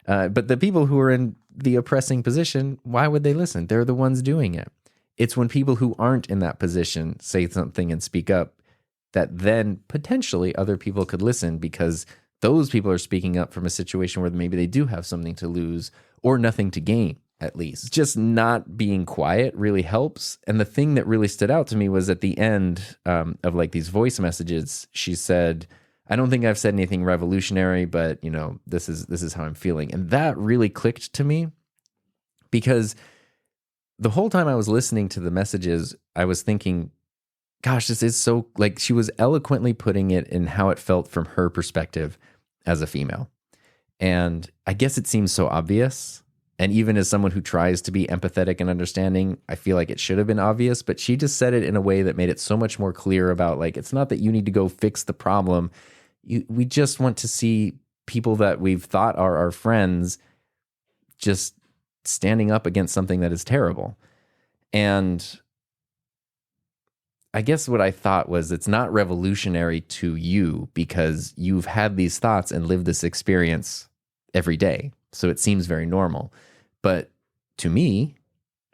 But the people who are in the oppressing position, why would they listen? They're the ones doing it. It's when people who aren't in that position say something and speak up that then potentially other people could listen, because those people are speaking up from a situation where maybe they do have something to lose or nothing to gain, at least. Just not being quiet really helps. And the thing that really stood out to me was at the end of like these voice messages, she said, I don't think I've said anything revolutionary, but this is how I'm feeling. And that really clicked to me, because the whole time I was listening to the messages, I was thinking, gosh, this is so, like, she was eloquently putting it in how it felt from her perspective as a female. And I guess it seems so obvious. And even as someone who tries to be empathetic and understanding, I feel like it should have been obvious, but she just said it in a way that made it so much more clear about like, it's not that you need to go fix the problem. We just want to see people that we've thought are our friends just standing up against something that is terrible. And I guess what I thought was, it's not revolutionary to you because you've had these thoughts and lived this experience every day. So it seems very normal. But to me,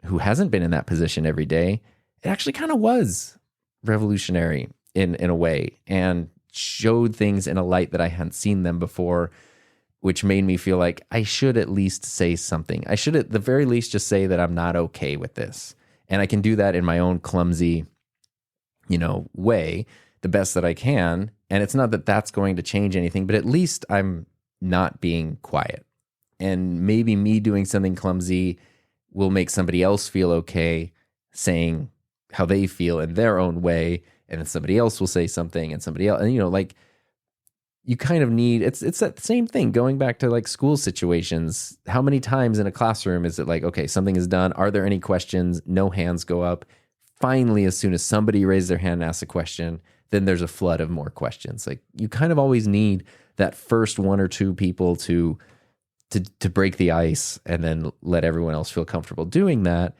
who hasn't been in that position every day, it actually kind of was revolutionary in a way, and showed things in a light that I hadn't seen them before, which made me feel like I should at least say something. I should at the very least just say that I'm not okay with this. And I can do that in my own clumsy, way, the best that I can. And it's not that that's going to change anything, but at least I'm not being quiet. And maybe me doing something clumsy will make somebody else feel okay saying how they feel in their own way. And then somebody else will say something, and somebody else, and you kind of need, it's that same thing going back to like school situations. How many times in a classroom is it like, okay, something is done. Are there any questions? No hands go up. Finally, as soon as somebody raises their hand and asks a question, then there's a flood of more questions. Like, you kind of always need that first one or two people to break the ice, and then let everyone else feel comfortable doing that.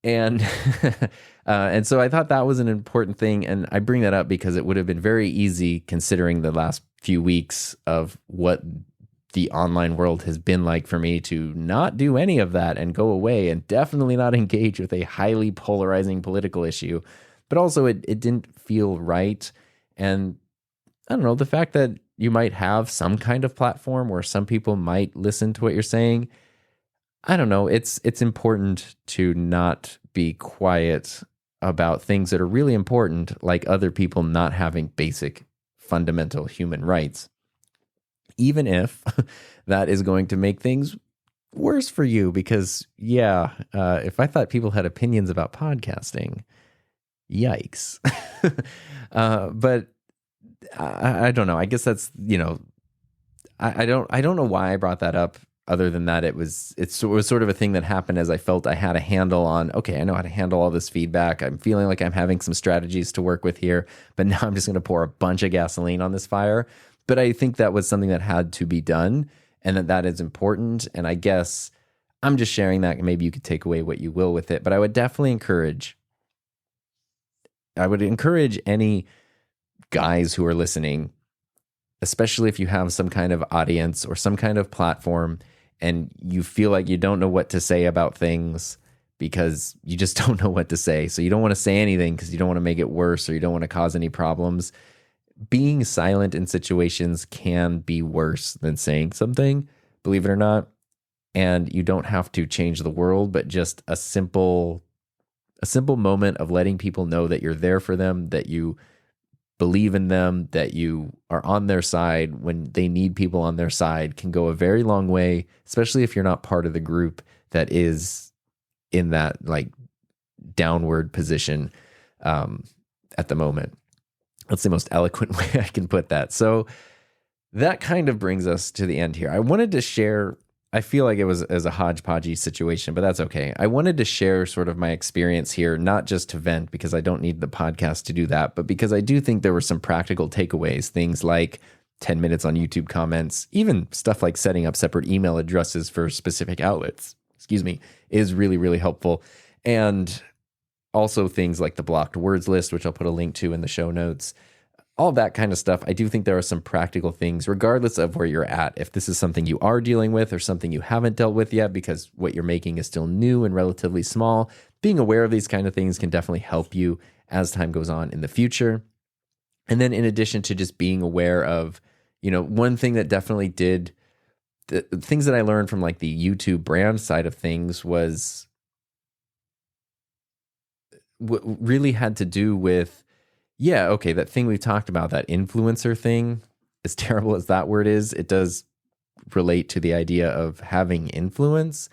And and so I thought that was an important thing. And I bring that up because it would have been very easy, considering the last few weeks of what the online world has been like, for me to not do any of that and go away, and definitely not engage with a highly polarizing political issue. But also it didn't feel right. And I don't know, the fact that you might have some kind of platform where some people might listen to what you're saying, I don't know. It's important to not be quiet about things that are really important, like other people not having basic fundamental human rights, even if that is going to make things worse for you. Because if I thought people had opinions about podcasting, yikes. But I don't know. I guess that's, I don't know why I brought that up, other than that it was sort of a thing that happened as I felt I had a handle on, okay, I know how to handle all this feedback. I'm feeling like I'm having some strategies to work with here, but now I'm just going to pour a bunch of gasoline on this fire. But I think that was something that had to be done, and that is important. And I guess I'm just sharing that, and maybe you could take away what you will with it. But I would definitely encourage any guys who are listening, especially if you have some kind of audience or some kind of platform, and you feel like you don't know what to say about things because you just don't know what to say. So you don't want to say anything because you don't want to make it worse, or you don't want to cause any problems. Being silent in situations can be worse than saying something, believe it or not. And you don't have to change the world, but just a simple moment of letting people know that you're there for them, that you believe in them, that you are on their side when they need people on their side, can go a very long way, especially if you're not part of the group that is in that like downward position at the moment. That's the most eloquent way I can put that. So that kind of brings us to the end here. I wanted to share, I feel like it was as a hodgepodgey situation, but that's okay. I wanted to share sort of my experience here, not just to vent because I don't need the podcast to do that, but because I do think there were some practical takeaways, things like 10 minutes on YouTube comments, even stuff like setting up separate email addresses for specific outlets, is really, really helpful. And also things like the blocked words list, which I'll put a link to in the show notes. All that kind of stuff. I do think there are some practical things, regardless of where you're at. If this is something you are dealing with or something you haven't dealt with yet, because what you're making is still new and relatively small, being aware of these kind of things can definitely help you as time goes on in the future. And then in addition to just being aware of, one thing that definitely did, the things that I learned from like the YouTube brand side of things was what really had to do with, that thing we talked about, that influencer thing, as terrible as that word is, it does relate to the idea of having influence.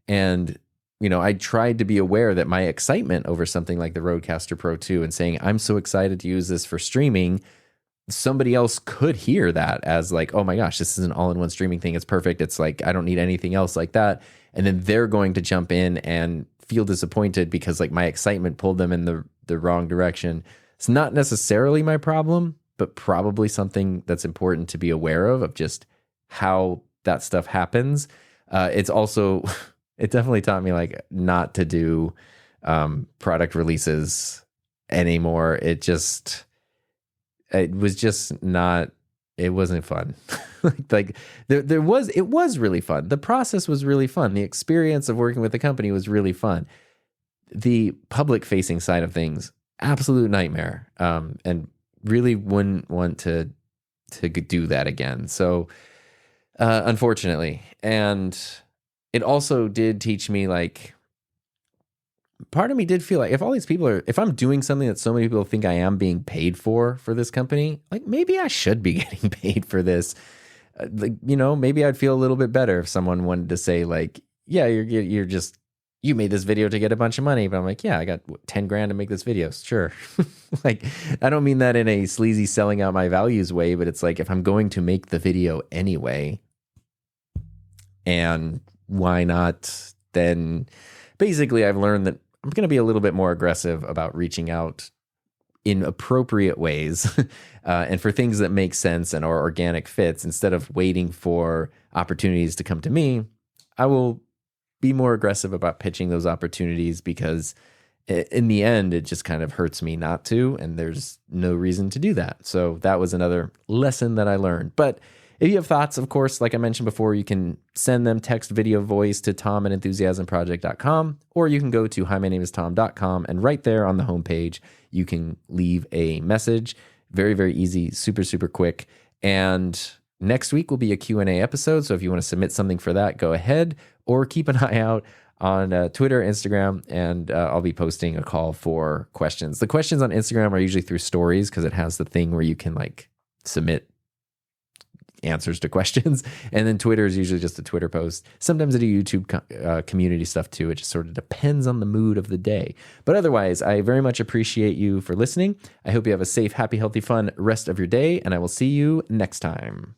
And, I tried to be aware that my excitement over something like the RODECaster Pro 2 and saying, I'm so excited to use this for streaming, somebody else could hear that as like, oh my gosh, this is an all-in-one streaming thing. It's perfect. It's like, I don't need anything else like that. And then they're going to jump in and feel disappointed because like my excitement pulled them in the wrong direction. It's not necessarily my problem, but probably something that's important to be aware of just how that stuff happens. It's also, it definitely taught me like not to do product releases anymore. It was just not, it wasn't fun. Like it was really fun. The process was really fun. The experience of working with the company was really fun. The public facing side of things, absolute nightmare. And really wouldn't want to do that again. So, unfortunately, and it also did teach me, like, part of me did feel like if I'm doing something that so many people think I am being paid for this company, like maybe I should be getting paid for this. Like, maybe I'd feel a little bit better if someone wanted to say like, yeah, you made this video to get a bunch of money. But I'm like, yeah, I got 10 grand to make this video. Sure. Like, I don't mean that in a sleazy selling out my values way, but it's like, if I'm going to make the video anyway, and why not, then basically I've learned that I'm going to be a little bit more aggressive about reaching out in appropriate ways and for things that make sense and are organic fits. Instead of waiting for opportunities to come to me, I will be more aggressive about pitching those opportunities, because in the end, it just kind of hurts me not to, and there's no reason to do that. So that was another lesson that I learned. But if you have thoughts, of course, like I mentioned before, you can send them text, video, voice to tom@enthusiasmproject.com, or you can go to himynameistom.com, and right there on the homepage, you can leave a message. Very, very easy, super, super quick. And next week will be a Q&A episode, so if you want to submit something for that, go ahead, or keep an eye out on Twitter, Instagram, and I'll be posting a call for questions. The questions on Instagram are usually through stories, because it has the thing where you can like submit answers to questions. And then Twitter is usually just a Twitter post. Sometimes I do YouTube community stuff too. It just sort of depends on the mood of the day. But otherwise, I very much appreciate you for listening. I hope you have a safe, happy, healthy, fun rest of your day, and I will see you next time.